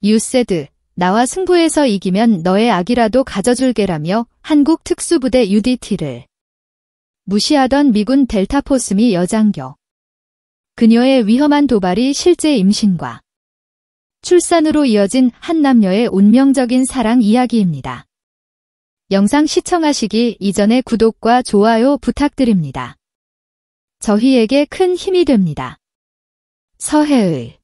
You said, 나와 승부에서 이기면 너의 아기라도 가져줄게라며 한국 특수부대 UDT를 무시하던 미군 델타포스 여장교. 그녀의 위험한 도발이 실제 임신과 출산으로 이어진 한 남녀의 운명적인 사랑 이야기입니다. 영상 시청하시기 이전에 구독과 좋아요 부탁드립니다. 저희에게 큰 힘이 됩니다. 서해의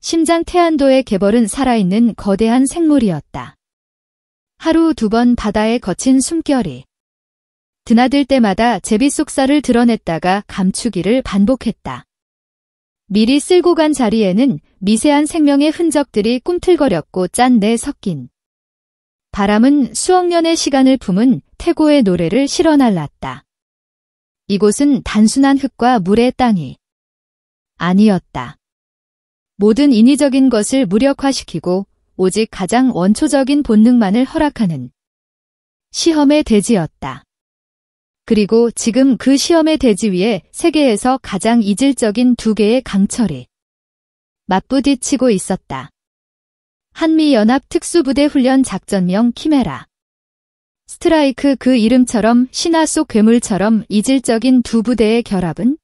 심장 태안도의 개벌은 살아있는 거대한 생물이었다. 하루 2번 바다에 거친 숨결이 드나들 때마다 제비 속살을 드러냈다가 감추기를 반복했다. 미리 쓸고 간 자리에는 미세한 생명의 흔적들이 꿈틀거렸고 짠내 섞인 바람은 수억 년의 시간을 품은 태고의 노래를 실어날랐다. 이곳은 단순한 흙과 물의 땅이 아니었다. 모든 인위적인 것을 무력화시키고 오직 가장 원초적인 본능만을 허락하는 시험의 대지였다. 그리고 지금 그 시험의 대지 위에 세계에서 가장 이질적인 2개의 강철이 맞부딪히고 있었다. 한미연합 특수부대 훈련 작전명 키메라. 스트라이크, 그 이름처럼 신화 속 괴물처럼 이질적인 2 부대의 결합은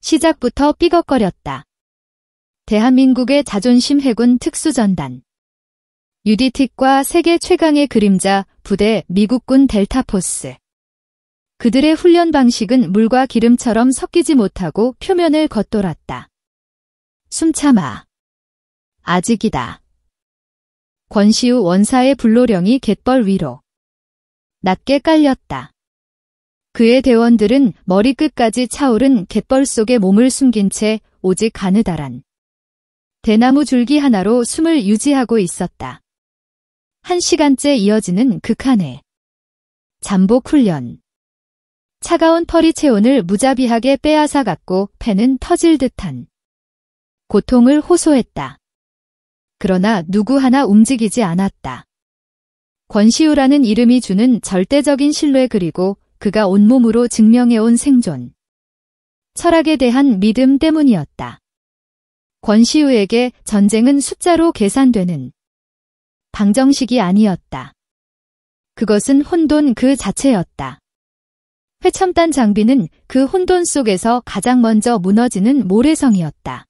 시작부터 삐걱거렸다. 대한민국의 자존심 해군 특수전단 UDT과 세계 최강의 그림자 부대 미국군 델타포스. 그들의 훈련 방식은 물과 기름처럼 섞이지 못하고 표면을 겉돌았다. 숨참아. 아직이다. 권시우 원사의 불로령이 갯벌 위로 낮게 깔렸다. 그의 대원들은 머리끝까지 차오른 갯벌 속에 몸을 숨긴 채 오직 가느다란 대나무 줄기 하나로 숨을 유지하고 있었다. 1시간째 이어지는 극한의 잠복 훈련. 차가운 펄이 체온을 무자비하게 빼앗아갔고 폐는 터질 듯한 고통을 호소했다. 그러나 누구 하나 움직이지 않았다. 권시우라는 이름이 주는 절대적인 신뢰, 그리고 그가 온몸으로 증명해온 생존 철학에 대한 믿음 때문이었다. 권시우에게 전쟁은 숫자로 계산되는 방정식이 아니었다. 그것은 혼돈 그 자체였다. 회첨단 장비는 그 혼돈 속에서 가장 먼저 무너지는 모래성이었다.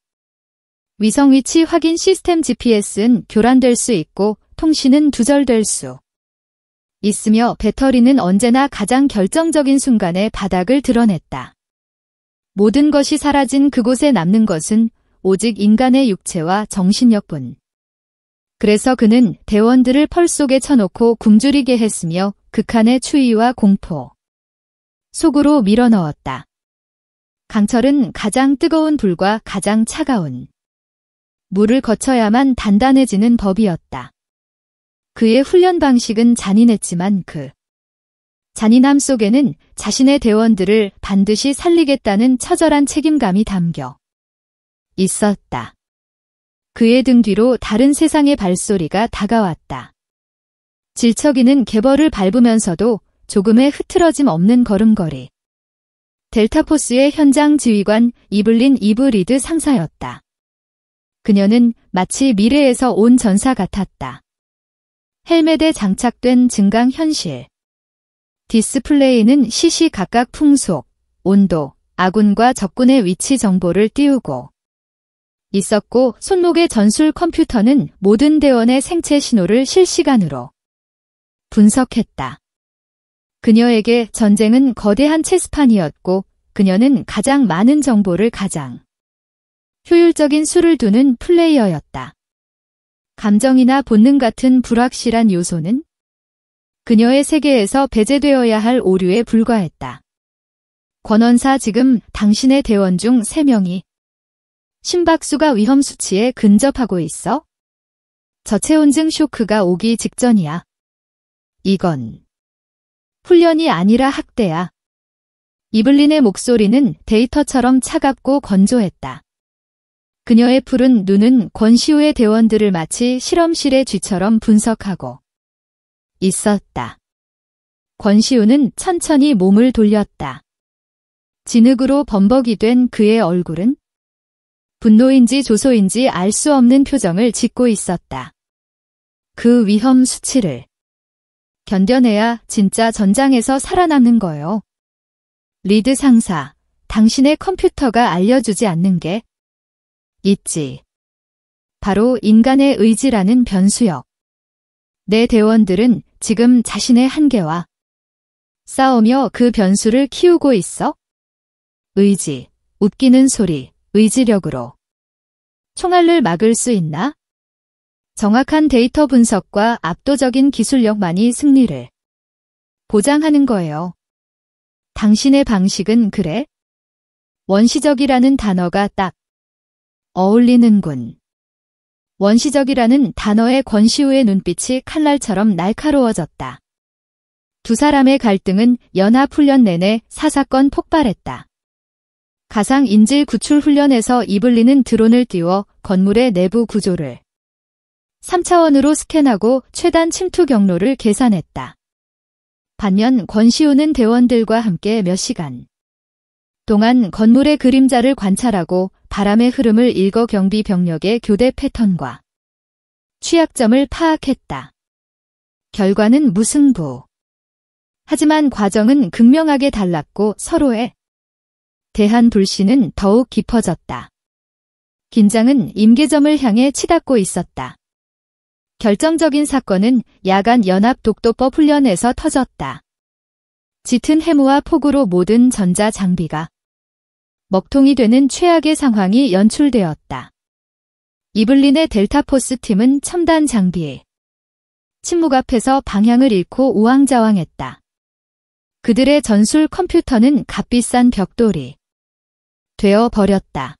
위성 위치 확인 시스템 GPS는 교란될 수 있고 통신은 두절될 수 있으며 배터리는 언제나 가장 결정적인 순간에 바닥을 드러냈다. 모든 것이 사라진 그곳에 남는 것은 오직 인간의 육체와 정신력뿐. 그래서 그는 대원들을 펄 속에 쳐놓고 굶주리게 했으며 극한의 추위와 공포 속으로 밀어넣었다. 강철은 가장 뜨거운 불과 가장 차가운 물을 거쳐야만 단단해지는 법이었다. 그의 훈련 방식은 잔인했지만 그 잔인함 속에는 자신의 대원들을 반드시 살리겠다는 처절한 책임감이 담겨 있었다. 그의 등 뒤로 다른 세상의 발소리가 다가왔다. 질척이는 갯벌을 밟으면서도 조금의 흐트러짐 없는 걸음걸이. 델타포스의 현장 지휘관 이블린 이브리드 상사였다. 그녀는 마치 미래에서 온 전사 같았다. 헬멧에 장착된 증강 현실 디스플레이는 시시각각 풍속, 온도, 아군과 적군의 위치 정보를 띄우고 있었고, 손목의 전술 컴퓨터는 모든 대원의 생체 신호를 실시간으로 분석했다. 그녀에게 전쟁은 거대한 체스판이었고, 그녀는 가장 많은 정보를 가장 효율적인 수를 두는 플레이어였다. 감정이나 본능 같은 불확실한 요소는 그녀의 세계에서 배제되어야 할 오류에 불과했다. 권원사, 지금 당신의 대원 중 3명이 심박수가 위험 수치에 근접하고 있어? 저체온증 쇼크가 오기 직전이야. 이건 훈련이 아니라 학대야. 이블린의 목소리는 데이터처럼 차갑고 건조했다. 그녀의 푸른 눈은 권시우의 대원들을 마치 실험실의 쥐처럼 분석하고 있었다. 권시우는 천천히 몸을 돌렸다. 진흙으로 범벅이 된 그의 얼굴은 분노인지 조소인지 알 수 없는 표정을 짓고 있었다. 그 위험 수치를 견뎌내야 진짜 전장에서 살아남는 거요. 리드 상사, 당신의 컴퓨터가 알려주지 않는 게 있지. 바로 인간의 의지라는 변수역. 내 대원들은 지금 자신의 한계와 싸우며 그 변수를 키우고 있어. 의지, 웃기는 소리, 의지력으로 총알을 막을 수 있나? 정확한 데이터 분석과 압도적인 기술력만이 승리를 보장하는 거예요. 당신의 방식은 그래? 원시적이라는 단어가 딱 어울리는군. 원시적이라는 단어의 권시우의 눈빛이 칼날처럼 날카로워졌다. 두 사람의 갈등은 연합훈련 내내 사사건 폭발했다. 가상인질 구출 훈련에서 이블린은 드론을 띄워 건물의 내부 구조를 3차원으로 스캔하고 최단 침투 경로를 계산했다. 반면 권시우는 대원들과 함께 몇 시간 동안 건물의 그림자를 관찰하고 바람의 흐름을 읽어 경비 병력의 교대 패턴과 취약점을 파악했다. 결과는 무승부. 하지만 과정은 극명하게 달랐고 서로에 대한 불신은 더욱 깊어졌다. 긴장은 임계점을 향해 치닫고 있었다. 결정적인 사건은 야간 연합 독도법 훈련에서 터졌다. 짙은 해무와 폭우로 모든 전자 장비가 먹통이 되는 최악의 상황이 연출되었다. 이블린의 델타포스 팀은 첨단 장비에 침묵 앞에서 방향을 잃고 우왕좌왕했다. 그들의 전술 컴퓨터는 값비싼 벽돌이 되어 버렸다.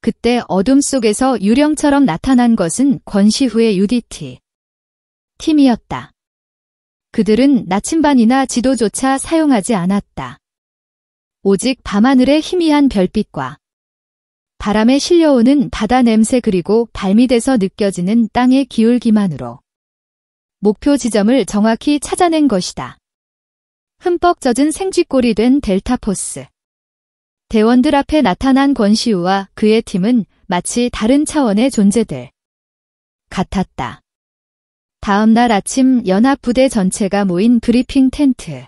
그때 어둠 속에서 유령처럼 나타난 것은 권시후의 UDT 팀이었다. 그들은 나침반이나 지도조차 사용하지 않았다. 오직 밤하늘의 희미한 별빛과 바람에 실려오는 바다 냄새 그리고 발밑에서 느껴지는 땅의 기울기만으로 목표 지점을 정확히 찾아낸 것이다. 흠뻑 젖은 생쥐꼴이 된 델타포스. 대원들 앞에 나타난 권시우와 그의 팀은 마치 다른 차원의 존재들 같았다. 다음 날 아침 연합부대 전체가 모인 브리핑 텐트.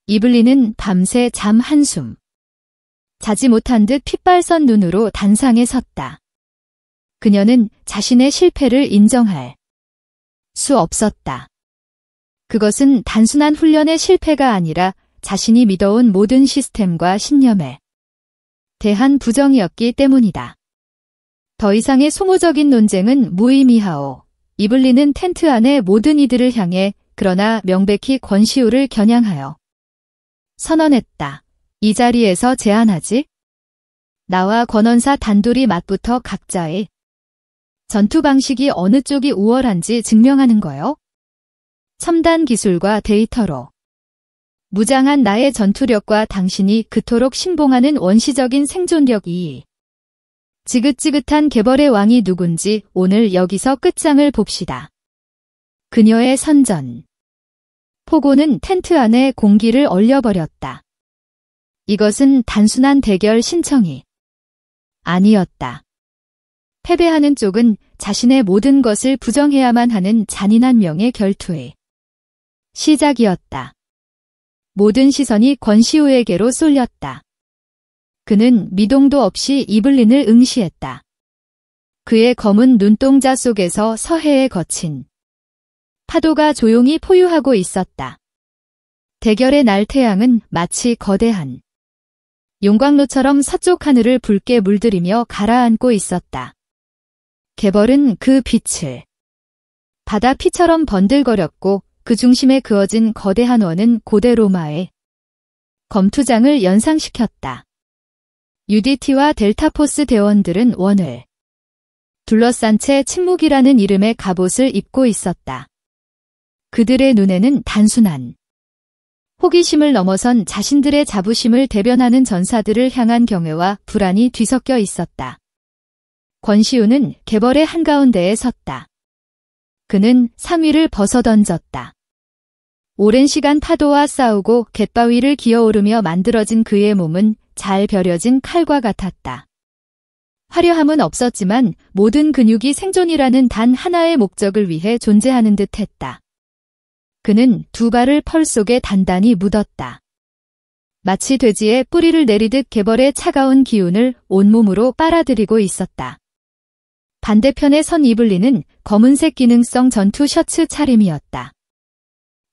이블린은 밤새 잠 한숨 자지 못한 듯 핏발선 눈으로 단상에 섰다. 그녀는 자신의 실패를 인정할 수 없었다. 그것은 단순한 훈련의 실패가 아니라 자신이 믿어온 모든 시스템과 신념에 대한 부정이었기 때문이다. 더 이상의 소모적인 논쟁은 무의미하오. 이블린은 텐트 안의 모든 이들을 향해 그러나 명백히 권시우를 겨냥하여 선언했다. 이 자리에서 제안하지? 나와 권원사 단둘이 맞붙어 각자의 전투 방식이 어느 쪽이 우월한지 증명하는 거요. 첨단 기술과 데이터로 무장한 나의 전투력과 당신이 그토록 신봉하는 원시적인 생존력 2. 지긋지긋한 개벌의 왕이 누군지 오늘 여기서 끝장을 봅시다. 그녀의 선전. 포고는 텐트 안에 공기를 얼려버렸다. 이것은 단순한 대결 신청이 아니었다. 패배하는 쪽은 자신의 모든 것을 부정해야만 하는 잔인한 명예 결투의 시작이었다. 모든 시선이 권시우에게로 쏠렸다. 그는 미동도 없이 이블린을 응시했다. 그의 검은 눈동자 속에서 서해에 거친 파도가 조용히 포유하고 있었다. 대결의 날 태양은 마치 거대한 용광로처럼 서쪽 하늘을 붉게 물들이며 가라앉고 있었다. 개벌은 그 빛을 바다 피처럼 번들거렸고 그 중심에 그어진 거대한 원은 고대 로마의 검투장을 연상시켰다. UDT와 델타포스 대원들은 원을 둘러싼 채 침묵이라는 이름의 갑옷을 입고 있었다. 그들의 눈에는 단순한 호기심을 넘어선 자신들의 자부심을 대변하는 전사들을 향한 경외와 불안이 뒤섞여 있었다. 권시우는 개벌의 한가운데에 섰다. 그는 상위를 벗어던졌다. 오랜 시간 파도와 싸우고 갯바위를 기어오르며 만들어진 그의 몸은 잘 벼려진 칼과 같았다. 화려함은 없었지만 모든 근육이 생존이라는 단 하나의 목적을 위해 존재하는 듯 했다. 그는 두 발을 펄 속에 단단히 묻었다. 마치 돼지의 뿌리를 내리듯 개벌의 차가운 기운을 온몸으로 빨아들이고 있었다. 반대편에 선 이블린은 검은색 기능성 전투 셔츠 차림이었다.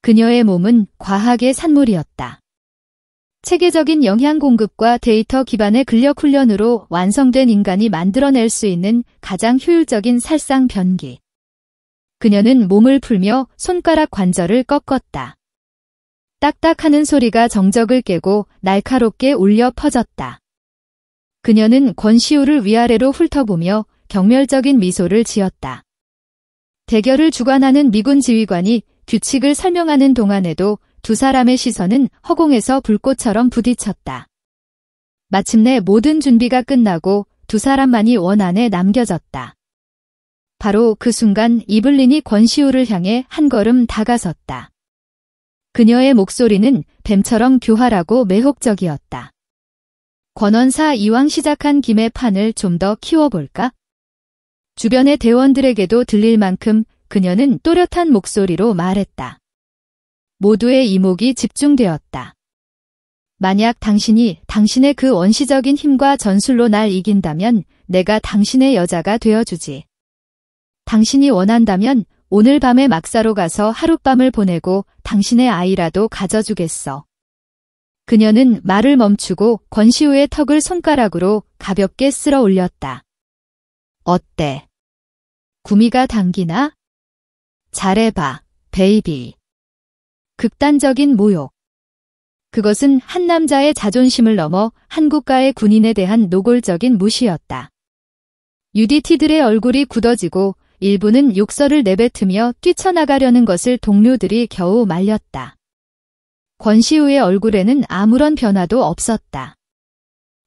그녀의 몸은 과학의 산물이었다. 체계적인 영양 공급과 데이터 기반의 근력 훈련으로 완성된 인간이 만들어낼 수 있는 가장 효율적인 살상 변기. 그녀는 몸을 풀며 손가락 관절을 꺾었다. 딱딱하는 소리가 정적을 깨고 날카롭게 울려 퍼졌다. 그녀는 권시우를 위아래로 훑어보며 경멸적인 미소를 지었다. 대결을 주관하는 미군 지휘관이 규칙을 설명하는 동안에도 두 사람의 시선은 허공에서 불꽃처럼 부딪혔다. 마침내 모든 준비가 끝나고 두 사람만이 원 안에 남겨졌다. 바로 그 순간 이블린이 권시우를 향해 한 걸음 다가섰다. 그녀의 목소리는 뱀처럼 교활하고 매혹적이었다. 권원사 이왕 시작한 김에 판을 좀 더 키워볼까? 주변의 대원들에게도 들릴 만큼 그녀는 또렷한 목소리로 말했다. 모두의 이목이 집중되었다. 만약 당신이 당신의 그 원시적인 힘과 전술로 날 이긴다면 내가 당신의 여자가 되어주지. 당신이 원한다면 오늘 밤에 막사로 가서 하룻밤을 보내고 당신의 아이라도 가져주겠어. 그녀는 말을 멈추고 권시우의 턱을 손가락으로 가볍게 쓸어 올렸다. 어때? 구미가 당기나? 잘해봐, 베이비. 극단적인 모욕. 그것은 한 남자의 자존심을 넘어 한 국가의 군인에 대한 노골적인 무시였다. 유디티들의 얼굴이 굳어지고 일부는 욕설을 내뱉으며 뛰쳐나가려는 것을 동료들이 겨우 말렸다. 권시우의 얼굴에는 아무런 변화도 없었다.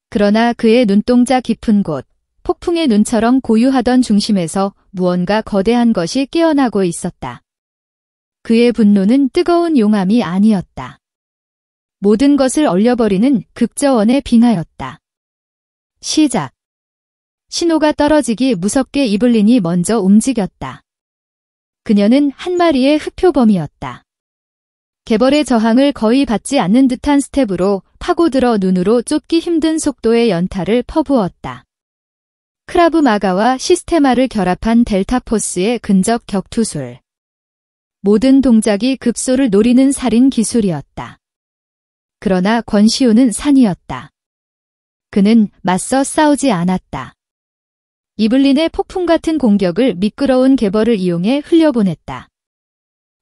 그러나 그의 눈동자 깊은 곳, 폭풍의 눈처럼 고유하던 중심에서 무언가 거대한 것이 깨어나고 있었다. 그의 분노는 뜨거운 용암이 아니었다. 모든 것을 얼려버리는 극저원의 빙하였다. 시작. 신호가 떨어지기 무섭게 이블린이 먼저 움직였다. 그녀는 한 마리의 흑표범이었다. 개벌의 저항을 거의 받지 않는 듯한 스텝으로 파고들어 눈으로 쫓기 힘든 속도의 연타를 퍼부었다. 크라브 마가와 시스테마를 결합한 델타포스의 근접 격투술. 모든 동작이 급소를 노리는 살인 기술이었다. 그러나 권시우는 산이었다. 그는 맞서 싸우지 않았다. 이블린의 폭풍 같은 공격을 미끄러운 개벌을 이용해 흘려보냈다.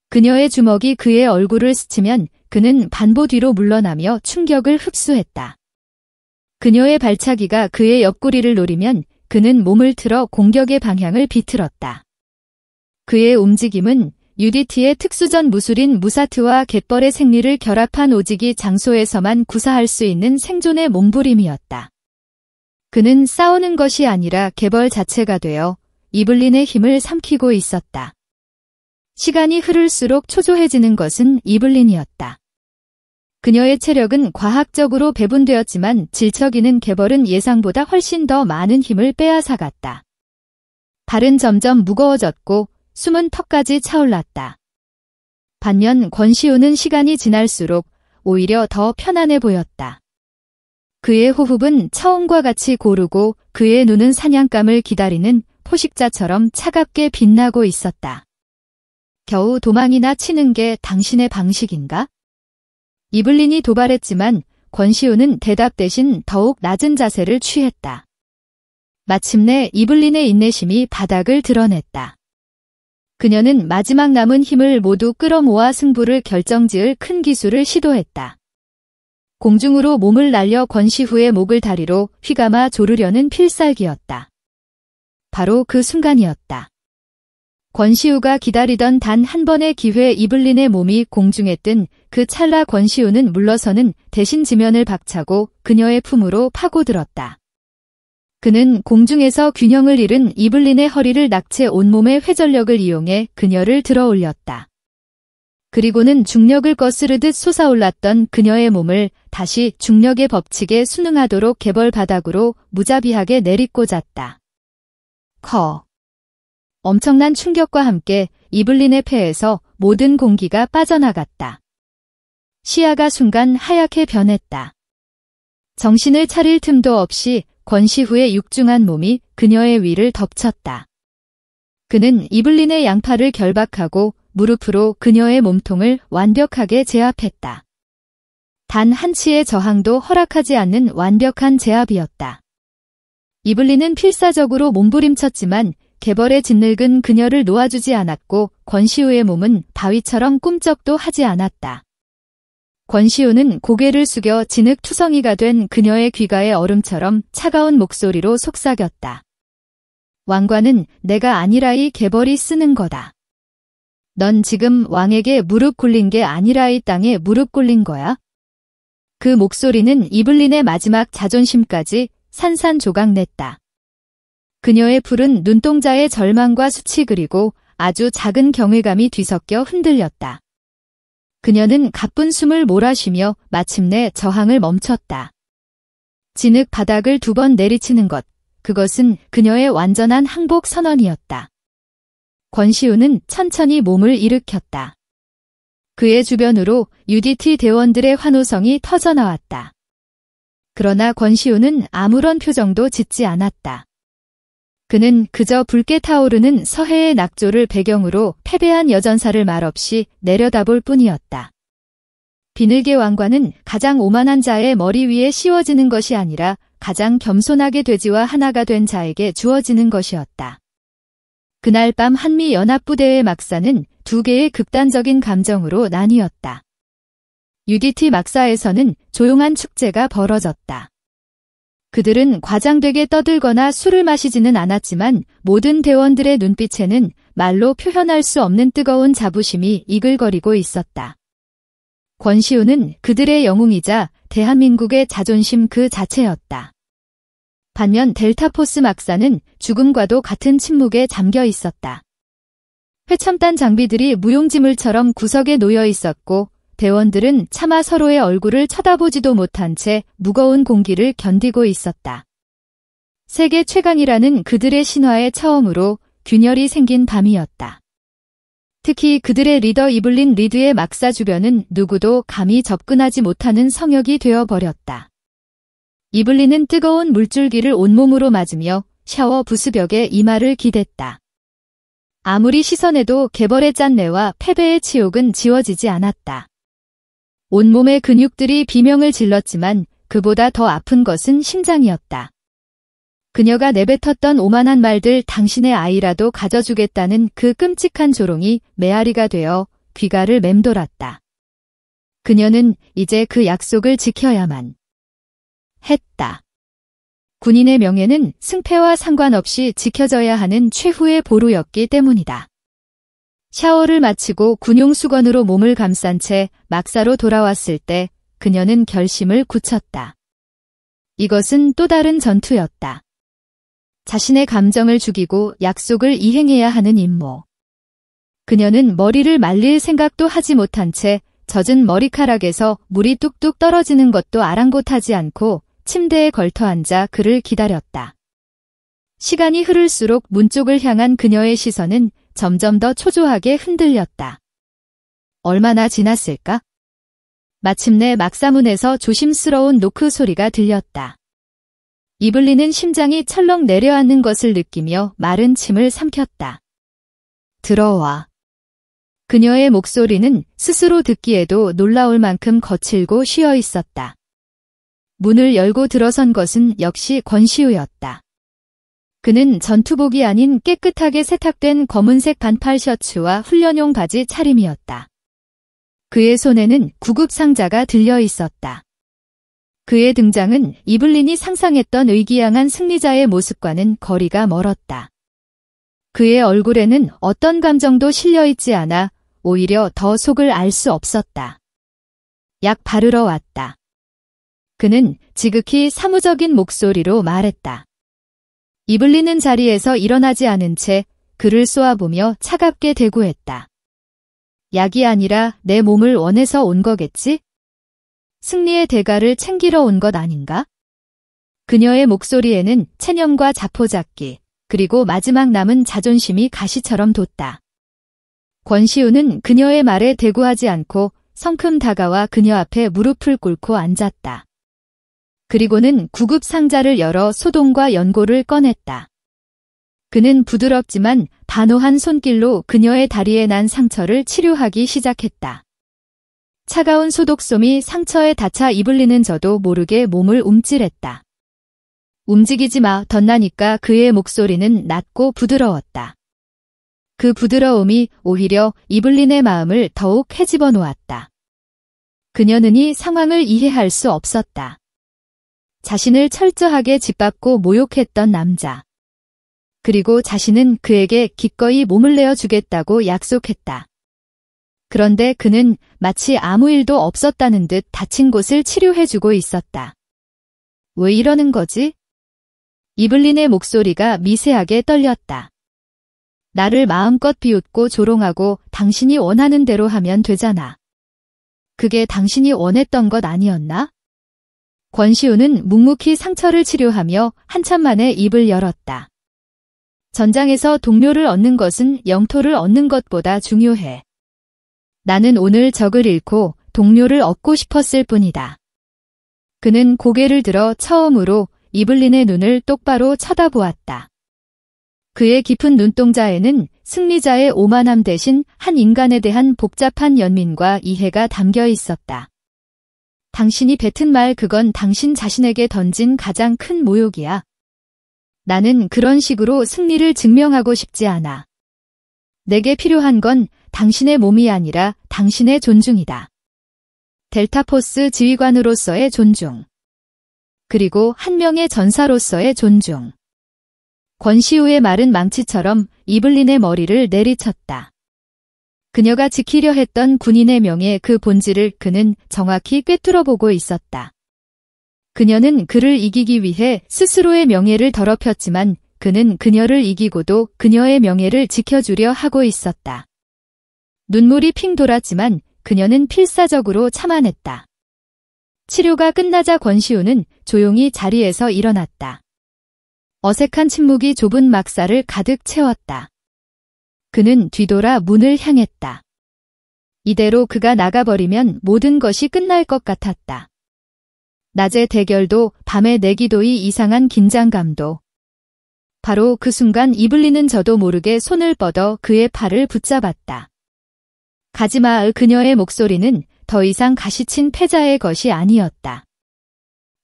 그녀의 주먹이 그의 얼굴을 스치면 그는 반보 뒤로 물러나며 충격을 흡수했다. 그녀의 발차기가 그의 옆구리를 노리면 그는 몸을 틀어 공격의 방향을 비틀었다. 그의 움직임은 UDT의 특수전 무술인 무사트와 갯벌의 생리를 결합한 오직이 장소에서만 구사할 수 있는 생존의 몸부림이었다. 그는 싸우는 것이 아니라 개벌 자체가 되어 이블린의 힘을 삼키고 있었다. 시간이 흐를수록 초조해지는 것은 이블린이었다. 그녀의 체력은 과학적으로 배분되었지만 질척이는 개벌은 예상보다 훨씬 더 많은 힘을 빼앗아갔다. 발은 점점 무거워졌고 숨은 턱까지 차올랐다. 반면 권시우는 시간이 지날수록 오히려 더 편안해 보였다. 그의 호흡은 처음과 같이 고르고 그의 눈은 사냥감을 기다리는 포식자처럼 차갑게 빛나고 있었다. 겨우 도망이나 치는 게 당신의 방식인가? 이블린이 도발했지만 권시우는 대답 대신 더욱 낮은 자세를 취했다. 마침내 이블린의 인내심이 바닥을 드러냈다. 그녀는 마지막 남은 힘을 모두 끌어모아 승부를 결정지을 큰 기술을 시도했다. 공중으로 몸을 날려 권시우의 목을 다리로 휘감아 조르려는 필살기였다. 바로 그 순간이었다. 권시우가 기다리던 단 한 번의 기회 이블린의 몸이 공중에 뜬 그 찰나 권시우는 물러서는 대신 지면을 박차고 그녀의 품으로 파고들었다. 그는 공중에서 균형을 잃은 이블린의 허리를 낙채 온몸의 회전력을 이용해 그녀를 들어 올렸다. 그리고는 중력을 거스르듯 솟아올랐던 그녀의 몸을 다시 중력의 법칙에 순응하도록 개벌 바닥으로 무자비하게 내리꽂았다. 엄청난 충격과 함께 이블린의 폐에서 모든 공기가 빠져나갔다. 시야가 순간 하얗게 변했다. 정신을 차릴 틈도 없이 권시후의 육중한 몸이 그녀의 위를 덮쳤다. 그는 이블린의 양팔을 결박하고 무릎으로 그녀의 몸통을 완벽하게 제압했다. 단 한치의 저항도 허락하지 않는 완벽한 제압이었다. 이블린은 필사적으로 몸부림쳤지만 개벌에 짓늙은 그녀를 놓아주지 않았고 권시우의 몸은 바위처럼 꿈쩍도 하지 않았다. 권시우는 고개를 숙여 진흙투성이가 된 그녀의 귓가에 얼음처럼 차가운 목소리로 속삭였다. 왕관은 내가 아니라 이 개벌이 쓰는 거다. 넌 지금 왕에게 무릎 꿇린 게 아니라 이 땅에 무릎 꿇린 거야? 그 목소리는 이블린의 마지막 자존심까지 산산조각냈다. 그녀의 푸른 눈동자의 절망과 수치 그리고 아주 작은 경외감이 뒤섞여 흔들렸다. 그녀는 가쁜 숨을 몰아쉬며 마침내 저항을 멈췄다. 진흙 바닥을 2번 내리치는 것, 그것은 그녀의 완전한 항복 선언이었다. 권시우는 천천히 몸을 일으켰다. 그의 주변으로 UDT 대원들의 환호성이 터져나왔다. 그러나 권시우는 아무런 표정도 짓지 않았다. 그는 그저 붉게 타오르는 서해의 낙조를 배경으로 패배한 여전사를 말없이 내려다볼 뿐이었다. 비늘개 왕관은 가장 오만한 자의 머리 위에 씌워지는 것이 아니라 가장 겸손하게 돼지와 하나가 된 자에게 주어지는 것이었다. 그날 밤 한미연합부대의 막사는 2개의 극단적인 감정으로 나뉘었다. UDT 막사에서는 조용한 축제가 벌어졌다. 그들은 과장되게 떠들거나 술을 마시지는 않았지만 모든 대원들의 눈빛에는 말로 표현할 수 없는 뜨거운 자부심이 이글거리고 있었다. 권시우는 그들의 영웅이자 대한민국의 자존심 그 자체였다. 반면 델타포스 막사는 죽음과도 같은 침묵에 잠겨 있었다. 회첨단 장비들이 무용지물처럼 구석에 놓여 있었고 대원들은 차마 서로의 얼굴을 쳐다보지도 못한 채 무거운 공기를 견디고 있었다. 세계 최강이라는 그들의 신화의 처음으로 균열이 생긴 밤이었다. 특히 그들의 리더 이블린 리드의 막사 주변은 누구도 감히 접근하지 못하는 성역이 되어버렸다. 이블린은 뜨거운 물줄기를 온몸으로 맞으며 샤워 부스벽에 이마를 기댔다. 아무리 시선해도 개벌의 짠내와 패배의 치욕은 지워지지 않았다. 온몸의 근육들이 비명을 질렀지만 그보다 더 아픈 것은 심장이었다. 그녀가 내뱉었던 오만한 말들 당신의 아이라도 가져주겠다는 그 끔찍한 조롱이 메아리가 되어 귀가를 맴돌았다. 그녀는 이제 그 약속을 지켜야만 했다. 군인의 명예는 승패와 상관없이 지켜져야 하는 최후의 보루였기 때문이다. 샤워를 마치고 군용수건으로 몸을 감싼 채 막사로 돌아왔을 때 그녀는 결심을 굳혔다. 이것은 또 다른 전투였다. 자신의 감정을 죽이고 약속을 이행해야 하는 임무. 그녀는 머리를 말릴 생각도 하지 못한 채 젖은 머리카락에서 물이 뚝뚝 떨어지는 것도 아랑곳하지 않고 침대에 걸터앉아 그를 기다렸다. 시간이 흐를수록 문 쪽을 향한 그녀의 시선은 점점 더 초조하게 흔들렸다. 얼마나 지났을까? 마침내 막사문에서 조심스러운 노크 소리가 들렸다. 이블린은 심장이 철렁 내려앉는 것을 느끼며 마른 침을 삼켰다. 들어와. 그녀의 목소리는 스스로 듣기에도 놀라울 만큼 거칠고 쉬어 있었다. 문을 열고 들어선 것은 역시 권시우였다. 그는 전투복이 아닌 깨끗하게 세탁된 검은색 반팔 셔츠와 훈련용 바지 차림이었다. 그의 손에는 구급 상자가 들려 있었다. 그의 등장은 이블린이 상상했던 의기양한 승리자의 모습과는 거리가 멀었다. 그의 얼굴에는 어떤 감정도 실려있지 않아 오히려 더 속을 알 수 없었다. 약 바르러 왔다. 그는 지극히 사무적인 목소리로 말했다. 이블린은 자리에서 일어나지 않은 채 그를 쏘아보며 차갑게 대꾸했다. 약이 아니라 내 몸을 원해서 온 거겠지? 승리의 대가를 챙기러 온 것 아닌가? 그녀의 목소리에는 체념과 자포자기, 그리고 마지막 남은 자존심이 가시처럼 돋다. 권시우는 그녀의 말에 대꾸하지 않고 성큼 다가와 그녀 앞에 무릎을 꿇고 앉았다. 그리고는 구급 상자를 열어 소동과 연고를 꺼냈다. 그는 부드럽지만 단호한 손길로 그녀의 다리에 난 상처를 치료하기 시작했다. 차가운 소독솜이 상처에 닿아 이블린은 저도 모르게 몸을 움찔했다. 움직이지 마, 덧나니까 그의 목소리는 낮고 부드러웠다. 그 부드러움이 오히려 이블린의 마음을 더욱 헤집어 놓았다. 그녀는 이 상황을 이해할 수 없었다. 자신을 철저하게 짓밟고 모욕했던 남자. 그리고 자신은 그에게 기꺼이 몸을 내어주겠다고 약속했다. 그런데 그는 마치 아무 일도 없었다는 듯 다친 곳을 치료해주고 있었다. 왜 이러는 거지? 이블린의 목소리가 미세하게 떨렸다. 나를 마음껏 비웃고 조롱하고 당신이 원하는 대로 하면 되잖아. 그게 당신이 원했던 것 아니었나? 권시우는 묵묵히 상처를 치료하며 한참 만에 입을 열었다. 전장에서 동료를 얻는 것은 영토를 얻는 것보다 중요해. 나는 오늘 적을 잃고 동료를 얻고 싶었을 뿐이다. 그는 고개를 들어 처음으로 이블린의 눈을 똑바로 쳐다보았다. 그의 깊은 눈동자에는 승리자의 오만함 대신 한 인간에 대한 복잡한 연민과 이해가 담겨 있었다. 당신이 뱉은 말 그건 당신 자신에게 던진 가장 큰 모욕이야. 나는 그런 식으로 승리를 증명하고 싶지 않아. 내게 필요한 건 당신의 몸이 아니라 당신의 존중이다. 델타포스 지휘관으로서의 존중. 그리고 한 명의 전사로서의 존중. 권시우의 말은 망치처럼 이블린의 머리를 내리쳤다. 그녀가 지키려 했던 군인의 명예 그 본질을 그는 정확히 꿰뚫어 보고 있었다. 그녀는 그를 이기기 위해 스스로의 명예를 더럽혔지만 그는 그녀를 이기고도 그녀의 명예를 지켜주려 하고 있었다. 눈물이 핑 돌았지만 그녀는 필사적으로 참아냈다. 치료가 끝나자 권시우는 조용히 자리에서 일어났다. 어색한 침묵이 좁은 막사를 가득 채웠다. 그는 뒤돌아 문을 향했다. 이대로 그가 나가버리면 모든 것이 끝날 것 같았다. 낮의 대결도 밤의 내기도의 이상한 긴장감도. 바로 그 순간 이블린은 저도 모르게 손을 뻗어 그의 팔을 붙잡았다. 가지마. 그녀의 목소리는 더 이상 가시친 패자의 것이 아니었다.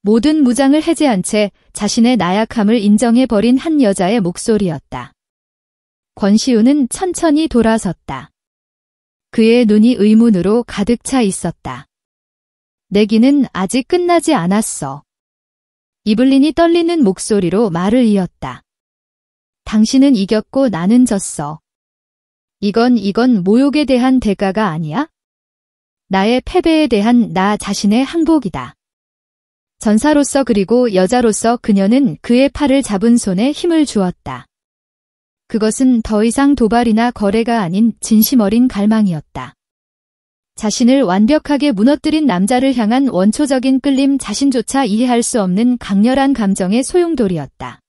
모든 무장을 해제한 채 자신의 나약함을 인정해버린 한 여자의 목소리였다. 권시우는 천천히 돌아섰다. 그의 눈이 의문으로 가득 차 있었다. 내기는 아직 끝나지 않았어. 이블린이 떨리는 목소리로 말을 이었다. 당신은 이겼고 나는 졌어. 이건 모욕에 대한 대가가 아니야? 나의 패배에 대한 나 자신의 항복이다. 전사로서 그리고 여자로서 그녀는 그의 팔을 잡은 손에 힘을 주었다. 그것은 더 이상 도발이나 거래가 아닌 진심 어린 갈망이었다. 자신을 완벽하게 무너뜨린 남자를 향한 원초적인 끌림, 자신조차 이해할 수 없는 강렬한 감정의 소용돌이었다.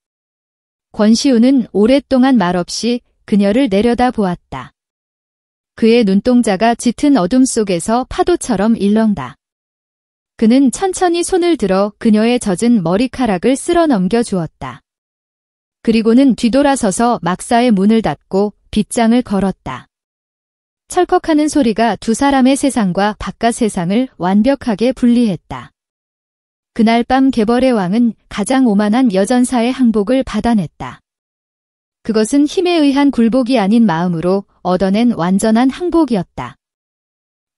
권시우는 오랫동안 말없이 그녀를 내려다 보았다. 그의 눈동자가 짙은 어둠 속에서 파도처럼 일렁다. 그는 천천히 손을 들어 그녀의 젖은 머리카락을 쓸어 넘겨 주었다. 그리고는 뒤돌아서서 막사의 문을 닫고 빗장을 걸었다. 철컥하는 소리가 두 사람의 세상과 바깥 세상을 완벽하게 분리했다. 그날 밤 개벌의 왕은 가장 오만한 여전사의 항복을 받아냈다. 그것은 힘에 의한 굴복이 아닌 마음으로 얻어낸 완전한 항복이었다.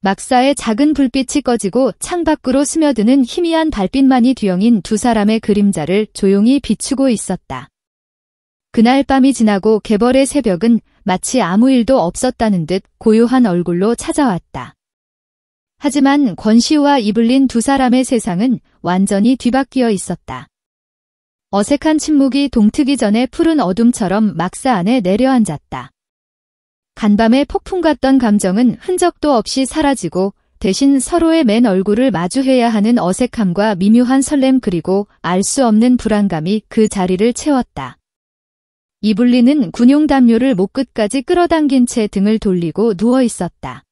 막사의 작은 불빛이 꺼지고 창밖으로 스며드는 희미한 달빛만이 뒤엉인 두 사람의 그림자를 조용히 비추고 있었다. 그날 밤이 지나고 개벌의 새벽은 마치 아무 일도 없었다는 듯 고요한 얼굴로 찾아왔다. 하지만 권시우와 이블린 두 사람의 세상은 완전히 뒤바뀌어 있었다. 어색한 침묵이 동트기 전에 푸른 어둠처럼 막사 안에 내려앉았다. 간밤에 폭풍 같던 감정은 흔적도 없이 사라지고 대신 서로의 맨 얼굴을 마주해야 하는 어색함과 미묘한 설렘 그리고 알 수 없는 불안감이 그 자리를 채웠다. 이블린은 군용 담요를 목 끝까지 끌어당긴 채 등을 돌리고 누워 있었다.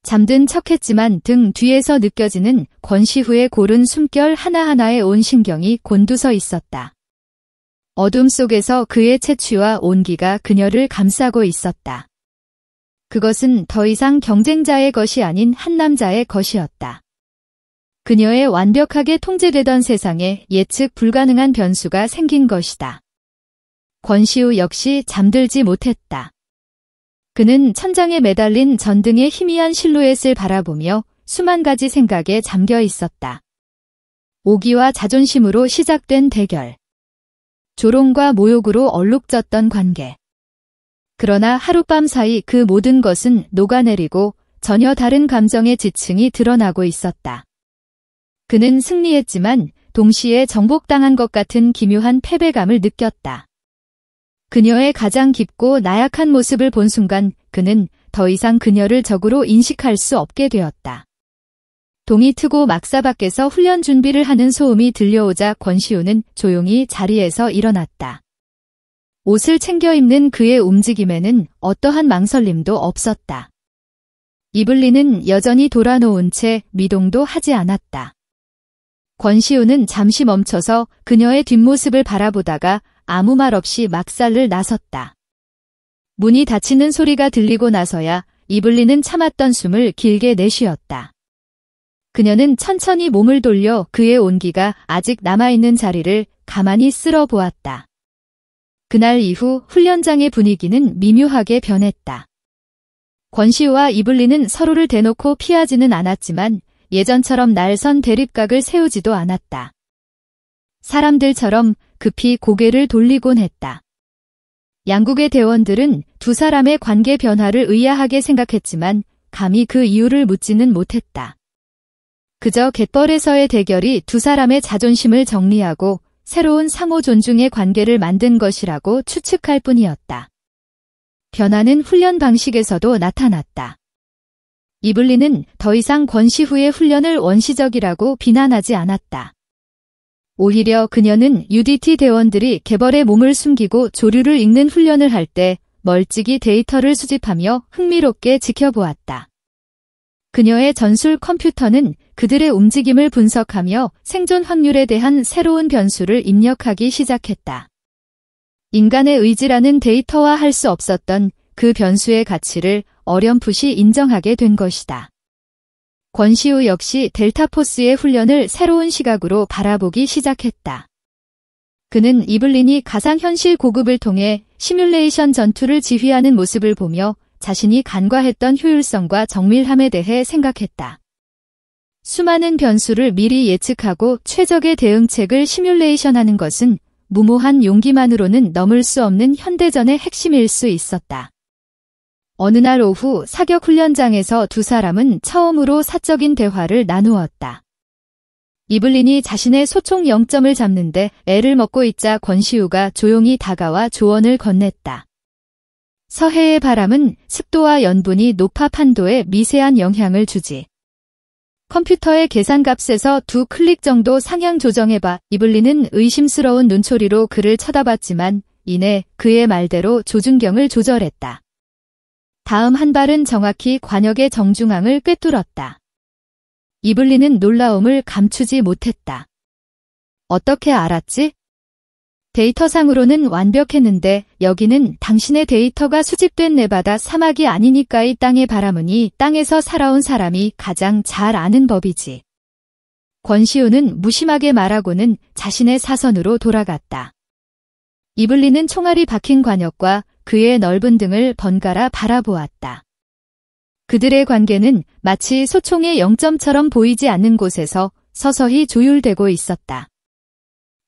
잠든 척했지만 등 뒤에서 느껴지는 권시후의 고른 숨결 하나하나에 온 신경이 곤두서 있었다. 어둠 속에서 그의 채취와 온기가 그녀를 감싸고 있었다. 그것은 더 이상 경쟁자의 것이 아닌 한 남자의 것이었다. 그녀의 완벽하게 통제되던 세상에 예측 불가능한 변수가 생긴 것이다. 권시우 역시 잠들지 못했다. 그는 천장에 매달린 전등의 희미한 실루엣을 바라보며 수만 가지 생각에 잠겨 있었다. 오기와 자존심으로 시작된 대결. 조롱과 모욕으로 얼룩졌던 관계. 그러나 하룻밤 사이 그 모든 것은 녹아내리고 전혀 다른 감정의 지층이 드러나고 있었다. 그는 승리했지만 동시에 정복당한 것 같은 기묘한 패배감을 느꼈다. 그녀의 가장 깊고 나약한 모습을 본 순간 그는 더 이상 그녀를 적으로 인식할 수 없게 되었다. 동이 트고 막사 밖에서 훈련 준비를 하는 소음이 들려오자 권시우는 조용히 자리에서 일어났다. 옷을 챙겨 입는 그의 움직임에는 어떠한 망설임도 없었다. 이블린은 여전히 돌아놓은 채 미동도 하지 않았다. 권시우는 잠시 멈춰서 그녀의 뒷모습을 바라보다가 아무 말 없이 막살을 나섰다. 문이 닫히는 소리가 들리고 나서야 이블린은 참았던 숨을 길게 내쉬었다. 그녀는 천천히 몸을 돌려 그의 온기가 아직 남아있는 자리를 가만히 쓸어 보았다. 그날 이후 훈련장의 분위기는 미묘하게 변했다. 권시우와 이블린은 서로를 대놓고 피하지는 않았지만 예전처럼 날선 대립각을 세우지도 않았다. 사람들처럼 급히 고개를 돌리곤 했다. 양국의 대원들은 두 사람의 관계 변화를 의아하게 생각했지만 감히 그 이유를 묻지는 못했다. 그저 갯벌에서의 대결이 두 사람의 자존심을 정리하고 새로운 상호 존중의 관계를 만든 것이라고 추측할 뿐이었다. 변화는 훈련 방식에서도 나타났다. 이블린은 더 이상 권시후의 훈련을 원시적이라고 비난하지 않았다. 오히려 그녀는 UDT 대원들이 갯벌에 몸을 숨기고 조류를 읽는 훈련을 할 때 멀찍이 데이터를 수집하며 흥미롭게 지켜보았다. 그녀의 전술 컴퓨터는 그들의 움직임을 분석하며 생존 확률에 대한 새로운 변수를 입력하기 시작했다. 인간의 의지라는 데이터화할 수 없었던 그 변수의 가치를 어렴풋이 인정하게 된 것이다. 권시우 역시 델타포스의 훈련을 새로운 시각으로 바라보기 시작했다. 그는 이블린이 가상현실 고급을 통해 시뮬레이션 전투를 지휘하는 모습을 보며 자신이 간과했던 효율성과 정밀함에 대해 생각했다. 수많은 변수를 미리 예측하고 최적의 대응책을 시뮬레이션하는 것은 무모한 용기만으로는 넘을 수 없는 현대전의 핵심일 수 있었다. 어느 날 오후 사격 훈련장에서 두 사람은 처음으로 사적인 대화를 나누었다. 이블린이 자신의 소총 0점을 잡는데 애를 먹고 있자 권시우가 조용히 다가와 조언을 건넸다. 서해의 바람은 습도와 연분이 높아 판도에 미세한 영향을 주지. 컴퓨터의 계산값에서 2클릭 정도 상향 조정해봐. 이블린은 의심스러운 눈초리로 그를 쳐다봤지만 이내 그의 말대로 조준경을 조절했다. 다음 한 발은 정확히 관역의 정중앙을 꿰뚫었다. 이블린은 놀라움을 감추지 못했다. 어떻게 알았지? 데이터상으로는 완벽했는데 여기는 당신의 데이터가 수집된 네바다 사막이 아니니까 이 땅의 바람은 이 땅에서 살아온 사람이 가장 잘 아는 법이지. 권시우는 무심하게 말하고는 자신의 사선으로 돌아갔다. 이블린은 총알이 박힌 관역과 그의 넓은 등을 번갈아 바라보았다. 그들의 관계는 마치 소총의 0점처럼 보이지 않는 곳에서 서서히 조율되고 있었다.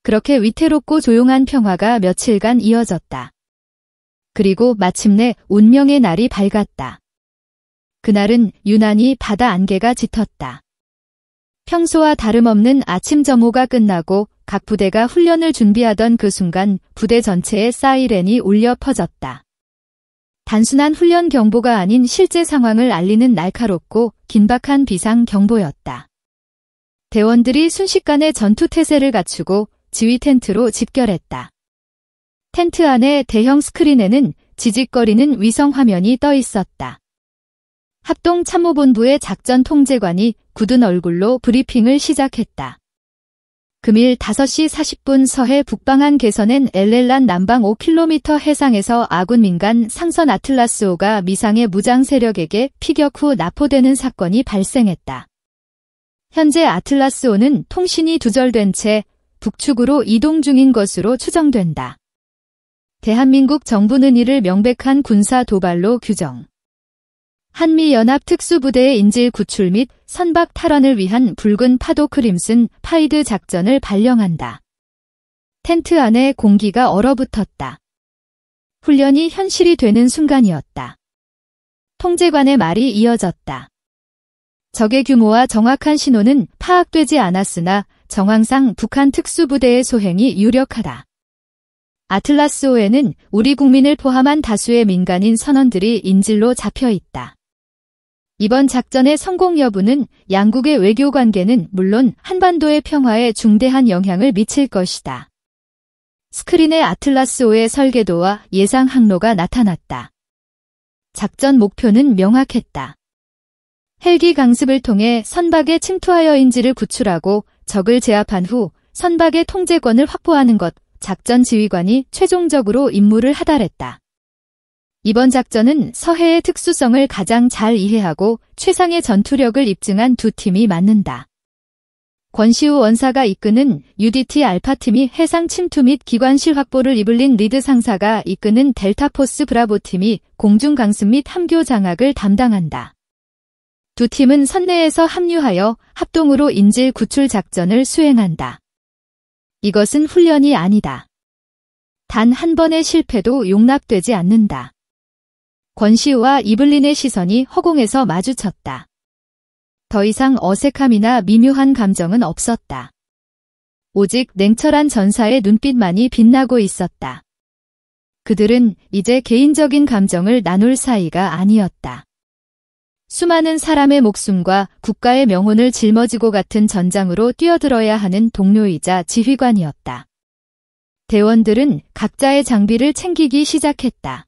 그렇게 위태롭고 조용한 평화가 며칠간 이어졌다. 그리고 마침내 운명의 날이 밝았다. 그날은 유난히 바다 안개가 짙었다. 평소와 다름없는 아침 점호가 끝나고 각 부대가 훈련을 준비하던 그 순간 부대 전체에 사이렌이 울려 퍼졌다. 단순한 훈련 경보가 아닌 실제 상황을 알리는 날카롭고 긴박한 비상 경보였다. 대원들이 순식간에 전투 태세를 갖추고 지휘 텐트로 집결했다. 텐트 안의 대형 스크린에는 지직거리는 위성 화면이 떠 있었다. 합동참모본부의 작전 통제관이 굳은 얼굴로 브리핑을 시작했다. 금일 5시 40분 서해 북방한 개선엔 엘렐란 남방 5km 해상에서 아군 민간 상선 아틀라스호가 미상의 무장 세력에게 피격 후 납포되는 사건이 발생했다. 현재 아틀라스호는 통신이 두절된 채 북측으로 이동 중인 것으로 추정된다. 대한민국 정부는 이를 명백한 군사 도발로 규정. 한미연합 특수부대의 인질 구출 및 선박 탈환을 위한 붉은 파도 크림슨 파이드 작전을 발령한다. 텐트 안에 공기가 얼어붙었다. 훈련이 현실이 되는 순간이었다. 통제관의 말이 이어졌다. 적의 규모와 정확한 신호는 파악되지 않았으나 정황상 북한 특수부대의 소행이 유력하다. 아틀라스호에는 우리 국민을 포함한 다수의 민간인 선원들이 인질로 잡혀 있다. 이번 작전의 성공 여부는 양국의 외교 관계는 물론 한반도의 평화에 중대한 영향을 미칠 것이다. 스크린에 아틀라스호의 설계도와 예상 항로가 나타났다. 작전 목표는 명확했다. 헬기 강습을 통해 선박에 침투하여 인질을 구출하고 적을 제압한 후 선박의 통제권을 확보하는 것, 작전 지휘관이 최종적으로 임무를 하달했다. 이번 작전은 서해의 특수성을 가장 잘 이해하고 최상의 전투력을 입증한 두 팀이 맞는다. 권시우 원사가 이끄는 UDT 알파팀이 해상 침투 및 기관실 확보를 이블린 리드 상사가 이끄는 델타포스 브라보팀이 공중 강습 및 함교 장악을 담당한다. 두 팀은 선내에서 합류하여 합동으로 인질 구출 작전을 수행한다. 이것은 훈련이 아니다. 단 한 번의 실패도 용납되지 않는다. 권시우와 이블린의 시선이 허공에서 마주쳤다. 더 이상 어색함이나 미묘한 감정은 없었다. 오직 냉철한 전사의 눈빛만이 빛나고 있었다. 그들은 이제 개인적인 감정을 나눌 사이가 아니었다. 수많은 사람의 목숨과 국가의 명운을 짊어지고 같은 전장으로 뛰어들어야 하는 동료이자 지휘관이었다. 대원들은 각자의 장비를 챙기기 시작했다.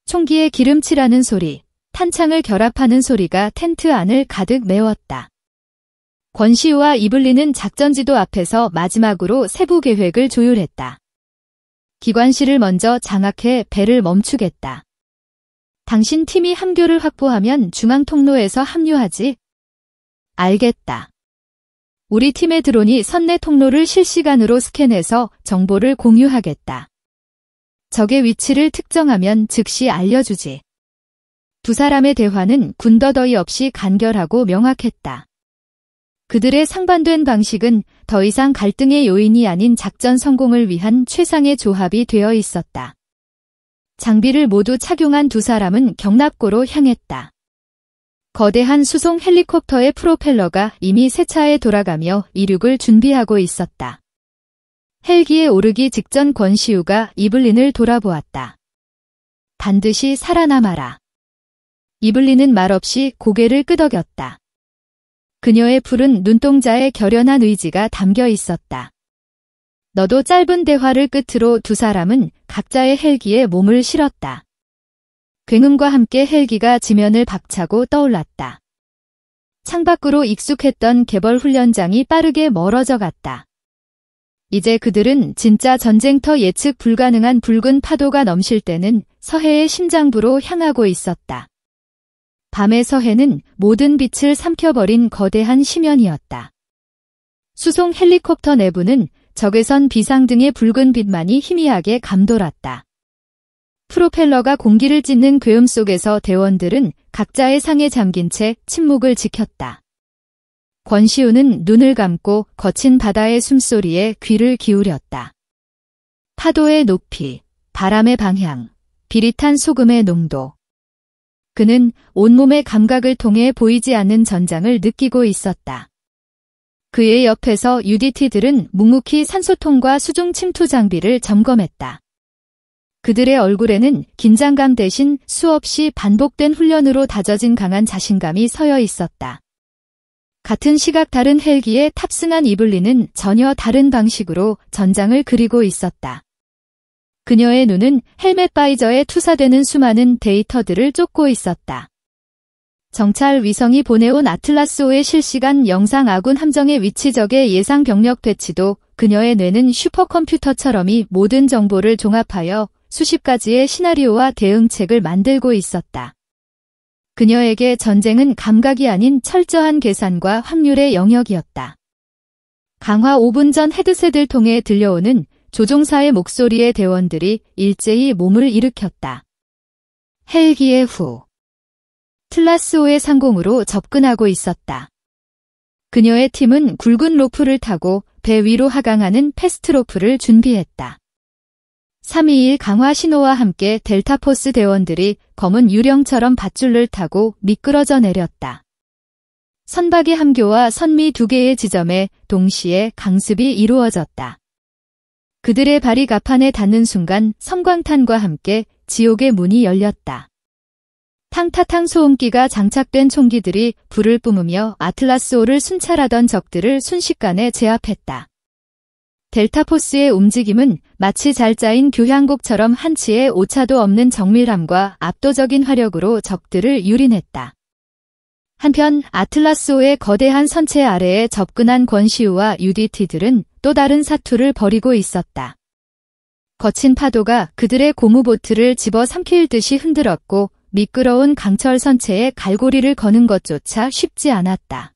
총기에 기름칠하는 소리, 탄창을 결합하는 소리가 텐트 안을 가득 메웠다. 권시우와 이블린은 작전지도 앞에서 마지막으로 세부 계획을 조율했다. 기관실을 먼저 장악해 배를 멈추겠다. 당신 팀이 함교를 확보하면 중앙 통로에서 합류하지? 알겠다. 우리 팀의 드론이 선내 통로를 실시간으로 스캔해서 정보를 공유하겠다. 적의 위치를 특정하면 즉시 알려주지. 두 사람의 대화는 군더더기 없이 간결하고 명확했다. 그들의 상반된 방식은 더 이상 갈등의 요인이 아닌 작전 성공을 위한 최상의 조합이 되어 있었다. 장비를 모두 착용한 두 사람은 경납고로 향했다. 거대한 수송 헬리콥터의 프로펠러가 이미 세차에 돌아가며 이륙을 준비하고 있었다. 헬기에 오르기 직전 권시우가 이블린을 돌아보았다. 반드시 살아남아라. 이블린은 말없이 고개를 끄덕였다. 그녀의 푸른 눈동자에 결연한 의지가 담겨 있었다. 너도 짧은 대화를 끝으로 두 사람은 각자의 헬기에 몸을 실었다. 굉음과 함께 헬기가 지면을 박차고 떠올랐다. 창밖으로 익숙했던 개벌 훈련장이 빠르게 멀어져 갔다. 이제 그들은 진짜 전쟁터 예측 불가능한 붉은 파도가 넘실 때는 서해의 심장부로 향하고 있었다. 밤의 서해는 모든 빛을 삼켜버린 거대한 심연이었다. 수송 헬리콥터 내부는 적외선 비상등의 붉은 빛만이 희미하게 감돌았다. 프로펠러가 공기를 찢는 괴음 속에서 대원들은 각자의 상에 잠긴 채 침묵을 지켰다. 권시우는 눈을 감고 거친 바다의 숨소리에 귀를 기울였다. 파도의 높이, 바람의 방향, 비릿한 소금의 농도. 그는 온몸의 감각을 통해 보이지 않는 전장을 느끼고 있었다. 그의 옆에서 UDT들은 묵묵히 산소통과 수중 침투 장비를 점검했다. 그들의 얼굴에는 긴장감 대신 수없이 반복된 훈련으로 다져진 강한 자신감이 서여 있었다. 같은 시각 다른 헬기에 탑승한 이블린은 전혀 다른 방식으로 전장을 그리고 있었다. 그녀의 눈은 헬멧 바이저에 투사되는 수많은 데이터들을 쫓고 있었다. 정찰 위성이 보내온 아틀라스5의 실시간 영상 아군 함정의 위치적의 예상 병력 배치도 그녀의 뇌는 슈퍼컴퓨터처럼 이 모든 정보를 종합하여 수십 가지의 시나리오와 대응책을 만들고 있었다. 그녀에게 전쟁은 감각이 아닌 철저한 계산과 확률의 영역이었다. 강화 5분 전 헤드셋을 통해 들려오는 조종사의 목소리의 대원들이 일제히 몸을 일으켰다. 헬기의 후. 틀라스5의 상공으로 접근하고 있었다. 그녀의 팀은 굵은 로프를 타고 배 위로 하강하는 패스트로프를 준비했다. 321 강화 신호와 함께 델타포스 대원들이 검은 유령처럼 밧줄을 타고 미끄러져 내렸다. 선박의 함교와 선미 두 개의 지점에 동시에 강습이 이루어졌다. 그들의 발이 갑판에 닿는 순간 섬광탄과 함께 지옥의 문이 열렸다. 탕타탕 소음기가 장착된 총기들이 불을 뿜으며 아틀라스5를 순찰하던 적들을 순식간에 제압했다. 델타포스의 움직임은 마치 잘 짜인 교향곡처럼 한치의 오차도 없는 정밀함과 압도적인 화력으로 적들을 유린했다. 한편 아틀라스5의 거대한 선체 아래에 접근한 권시우와 UDT들은 또 다른 사투를 벌이고 있었다. 거친 파도가 그들의 고무보트를 집어삼킬 듯이 흔들었고 미끄러운 강철 선체에 갈고리를 거는 것조차 쉽지 않았다.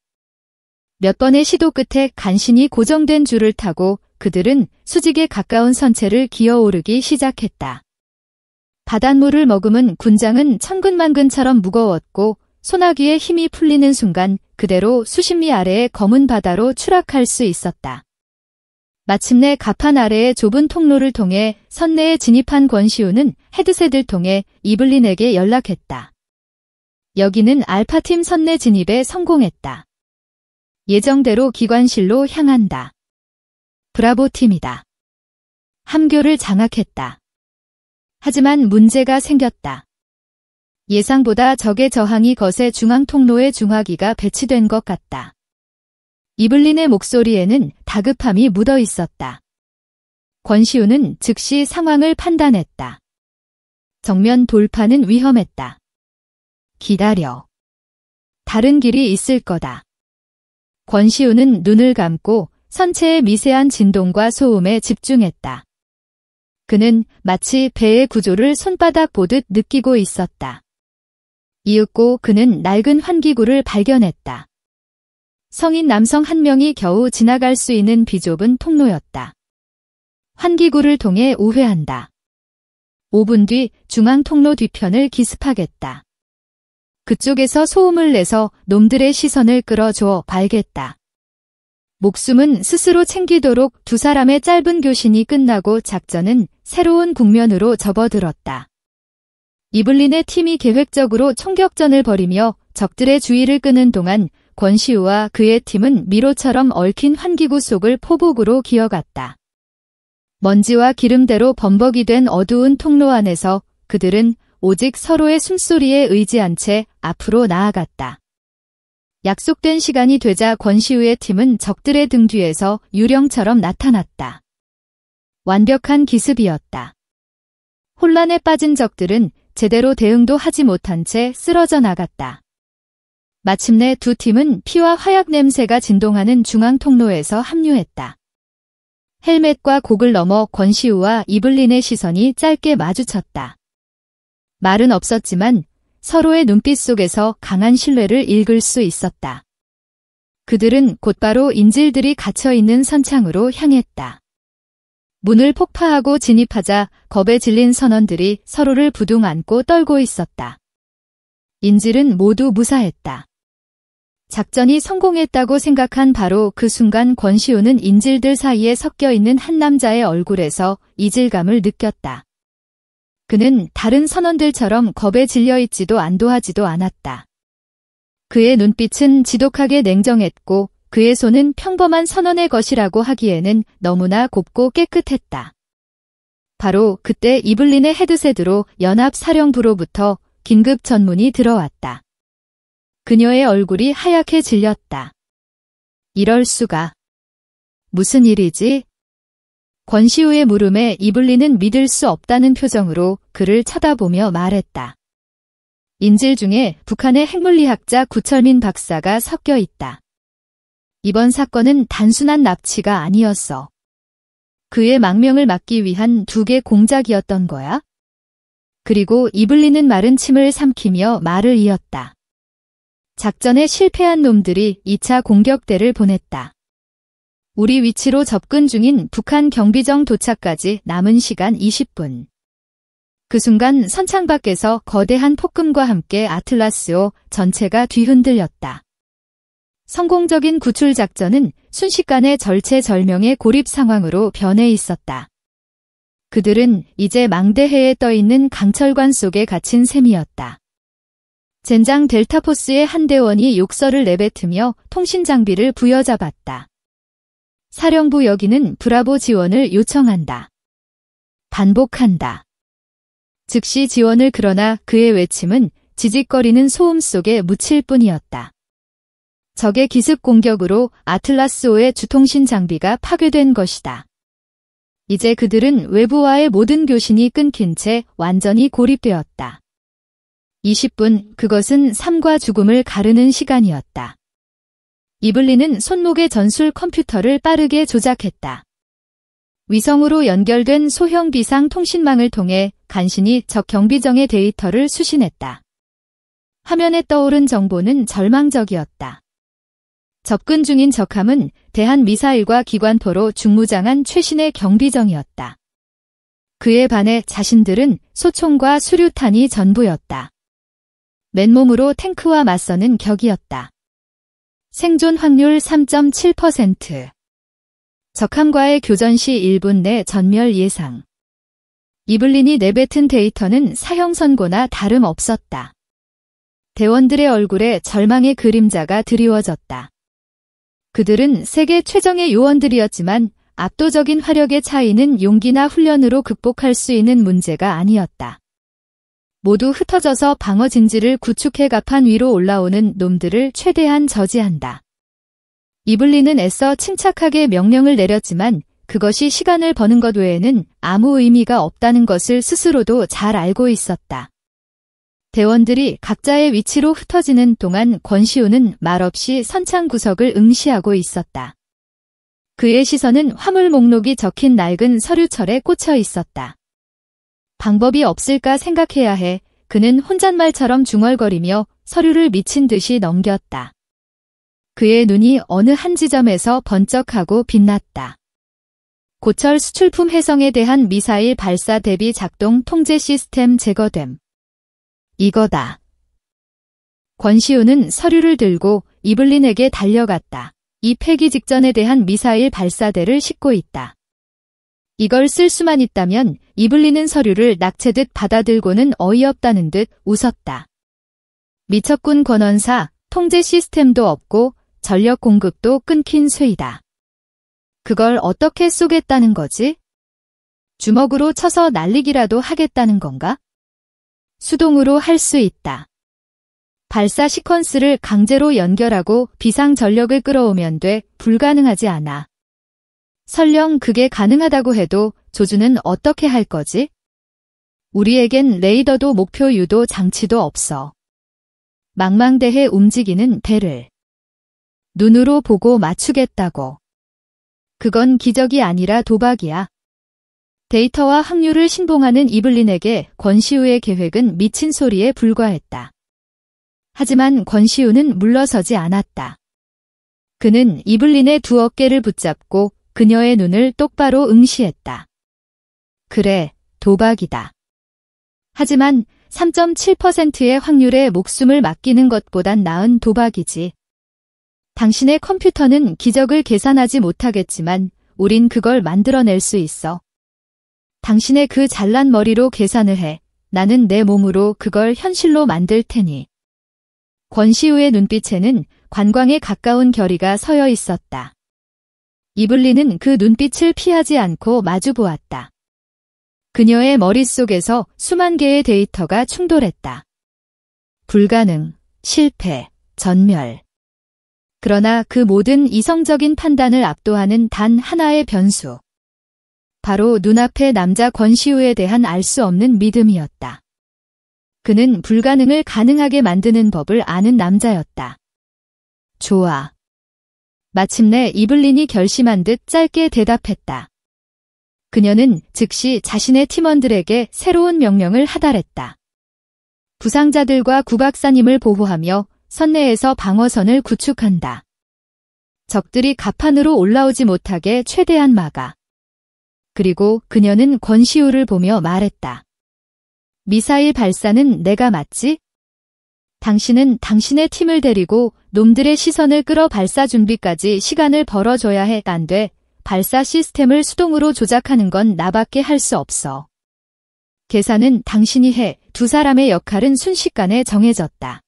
몇 번의 시도 끝에 간신히 고정된 줄을 타고 그들은 수직에 가까운 선체를 기어오르기 시작했다. 바닷물을 머금은 군장은 천근만근처럼 무거웠고 소나기의 힘이 풀리는 순간 그대로 수십 미 아래의 검은 바다로 추락할 수 있었다. 마침내 갑판 아래의 좁은 통로를 통해 선내에 진입한 권시우는 헤드셋을 통해 이블린에게 연락했다. 여기는 알파팀 선내 진입에 성공했다. 예정대로 기관실로 향한다. 브라보 팀이다. 함교를 장악했다. 하지만 문제가 생겼다. 예상보다 적의 저항이 거세 중앙 통로에 중화기가 배치된 것 같다. 이블린의 목소리에는 다급함이 묻어 있었다. 권시우는 즉시 상황을 판단했다. 정면 돌파는 위험했다. 기다려. 다른 길이 있을 거다. 권시우는 눈을 감고 선체의 미세한 진동과 소음에 집중했다. 그는 마치 배의 구조를 손바닥 보듯 느끼고 있었다. 이윽고 그는 낡은 환기구를 발견했다. 성인 남성 한 명이 겨우 지나갈 수 있는 비좁은 통로였다. 환기구를 통해 우회한다. 5분 뒤 중앙 통로 뒤편을 기습하겠다. 그쪽에서 소음을 내서 놈들의 시선을 끌어줘 발겠다. 목숨은 스스로 챙기도록 두 사람의 짧은 교신이 끝나고 작전은 새로운 국면으로 접어들었다. 이블린의 팀이 계획적으로 총격전을 벌이며 적들의 주의를 끄는 동안 권시우와 그의 팀은 미로처럼 얽힌 환기구 속을 포복으로 기어갔다. 먼지와 기름대로 범벅이 된 어두운 통로 안에서 그들은 오직 서로의 숨소리에 의지한 채 앞으로 나아갔다. 약속된 시간이 되자 권시우의 팀은 적들의 등 뒤에서 유령처럼 나타났다. 완벽한 기습이었다. 혼란에 빠진 적들은 제대로 대응도 하지 못한 채 쓰러져 나갔다. 마침내 두 팀은 피와 화약 냄새가 진동하는 중앙 통로에서 합류했다. 헬멧과 곡을 넘어 권시우와 이블린의 시선이 짧게 마주쳤다. 말은 없었지만 서로의 눈빛 속에서 강한 신뢰를 읽을 수 있었다. 그들은 곧바로 인질들이 갇혀있는 선창으로 향했다. 문을 폭파하고 진입하자 겁에 질린 선원들이 서로를 부둥 안고 떨고 있었다. 인질은 모두 무사했다. 작전이 성공했다고 생각한 바로 그 순간 권시우는 인질들 사이에 섞여 있는 한 남자의 얼굴에서 이질감을 느꼈다. 그는 다른 선원들처럼 겁에 질려있지도 안도하지도 않았다. 그의 눈빛은 지독하게 냉정했고 그의 손은 평범한 선원의 것이라고 하기에는 너무나 곱고 깨끗했다. 바로 그때 이블린의 헤드셋으로 연합사령부로부터 긴급 전문이 들어왔다. 그녀의 얼굴이 하얗게 질렸다. 이럴 수가. 무슨 일이지? 권시우의 물음에 이블린은 믿을 수 없다는 표정으로 그를 쳐다보며 말했다. 인질 중에 북한의 핵물리학자 구철민 박사가 섞여 있다. 이번 사건은 단순한 납치가 아니었어. 그의 망명을 막기 위한 2개 공작이었던 거야? 그리고 이블린은 마른 침을 삼키며 말을 이었다. 작전에 실패한 놈들이 2차 공격대를 보냈다. 우리 위치로 접근 중인 북한 경비정 도착까지 남은 시간 20분. 그 순간 선창 밖에서 거대한 폭금과 함께 아틀라스호 전체가 뒤흔들렸다. 성공적인 구출 작전은 순식간에 절체절명의 고립 상황으로 변해 있었다. 그들은 이제 망대해에 떠있는 강철관 속에 갇힌 셈이었다. 젠장 델타포스의 한 대원이 욕설을 내뱉으며 통신장비를 부여잡았다. 사령부 여기는 브라보 지원을 요청한다. 반복한다. 즉시 지원을. 그러나 그의 외침은 지직거리는 소음 속에 묻힐 뿐이었다. 적의 기습 공격으로 아틀라스호의 주통신 장비가 파괴된 것이다. 이제 그들은 외부와의 모든 교신이 끊긴 채 완전히 고립되었다. 20분, 그것은 삶과 죽음을 가르는 시간이었다. 이블린은 손목의 전술 컴퓨터를 빠르게 조작했다. 위성으로 연결된 소형 비상 통신망을 통해 간신히 적 경비정의 데이터를 수신했다. 화면에 떠오른 정보는 절망적이었다. 접근 중인 적함은 대한 미사일과 기관포로 중무장한 최신의 경비정이었다. 그에 반해 자신들은 소총과 수류탄이 전부였다. 맨몸으로 탱크와 맞서는 격이었다. 생존 확률 3.7%. 적함과의 교전 시 1분 내 전멸 예상. 이블린이 내뱉은 데이터는 사형 선고나 다름없었다. 대원들의 얼굴에 절망의 그림자가 드리워졌다. 그들은 세계 최정의 요원들이었지만 압도적인 화력의 차이는 용기나 훈련으로 극복할 수 있는 문제가 아니었다. 모두 흩어져서 방어 진지를 구축해 가판 위로 올라오는 놈들을 최대한 저지한다. 이블린은 애써 침착하게 명령을 내렸지만 그것이 시간을 버는 것 외에는 아무 의미가 없다는 것을 스스로도 잘 알고 있었다. 대원들이 각자의 위치로 흩어지는 동안 권시우는 말없이 선창 구석을 응시하고 있었다. 그의 시선은 화물 목록이 적힌 낡은 서류철에 꽂혀 있었다. 방법이 없을까 생각해야 해. 그는 혼잣말처럼 중얼거리며 서류를 미친 듯이 넘겼다. 그의 눈이 어느 한 지점에서 번쩍하고 빛났다. 고철 수출품 해성에 대한 미사일 발사 대비 작동 통제 시스템 제거됨. 이거다. 권시우는 서류를 들고 이블린에게 달려갔다. 이 폐기 직전에 대한 미사일 발사대를 싣고 있다. 이걸 쓸 수만 있다면. 이블린은 서류를 낙채듯 받아들고는 어이없다는 듯 웃었다. 미척군 권원사, 통제 시스템도 없고 전력 공급도 끊긴 쇠이다. 그걸 어떻게 쏘겠다는 거지? 주먹으로 쳐서 날리기라도 하겠다는 건가? 수동으로 할 수 있다. 발사 시퀀스를 강제로 연결하고 비상 전력을 끌어오면 돼. 불가능하지 않아. 설령 그게 가능하다고 해도 조준은 어떻게 할 거지? 우리에겐 레이더도 목표 유도 장치도 없어. 망망대해 움직이는 배를 눈으로 보고 맞추겠다고. 그건 기적이 아니라 도박이야. 데이터와 확률을 신봉하는 이블린에게 권시우의 계획은 미친 소리에 불과했다. 하지만 권시우는 물러서지 않았다. 그는 이블린의 두 어깨를 붙잡고 그녀의 눈을 똑바로 응시했다. 그래, 도박이다. 하지만 3.7%의 확률에 목숨을 맡기는 것보단 나은 도박이지. 당신의 컴퓨터는 기적을 계산하지 못하겠지만 우린 그걸 만들어낼 수 있어. 당신의 그 잘난 머리로 계산을 해. 나는 내 몸으로 그걸 현실로 만들 테니. 권시우의 눈빛에는 관광에 가까운 결의가 서여 있었다. 이블린은 그 눈빛을 피하지 않고 마주보았다. 그녀의 머릿속에서 수만 개의 데이터가 충돌했다. 불가능, 실패, 전멸. 그러나 그 모든 이성적인 판단을 압도하는 단 하나의 변수. 바로 눈앞의 남자 권시우에 대한 알 수 없는 믿음이었다. 그는 불가능을 가능하게 만드는 법을 아는 남자였다. 좋아. 마침내 이블린이 결심한 듯 짧게 대답했다. 그녀는 즉시 자신의 팀원들에게 새로운 명령을 하달했다. 부상자들과 구박사님을 보호하며 선내에서 방어선을 구축한다. 적들이 갑판으로 올라오지 못하게 최대한 막아. 그리고 그녀는 권시우를 보며 말했다. 미사일 발사는 내가 맞지? 당신은 당신의 팀을 데리고 놈들의 시선을 끌어 발사 준비까지 시간을 벌어줘야 해. 안 돼. 발사 시스템을 수동으로 조작하는 건 나밖에 할 수 없어. 계산은 당신이 해. 두 사람의 역할은 순식간에 정해졌다.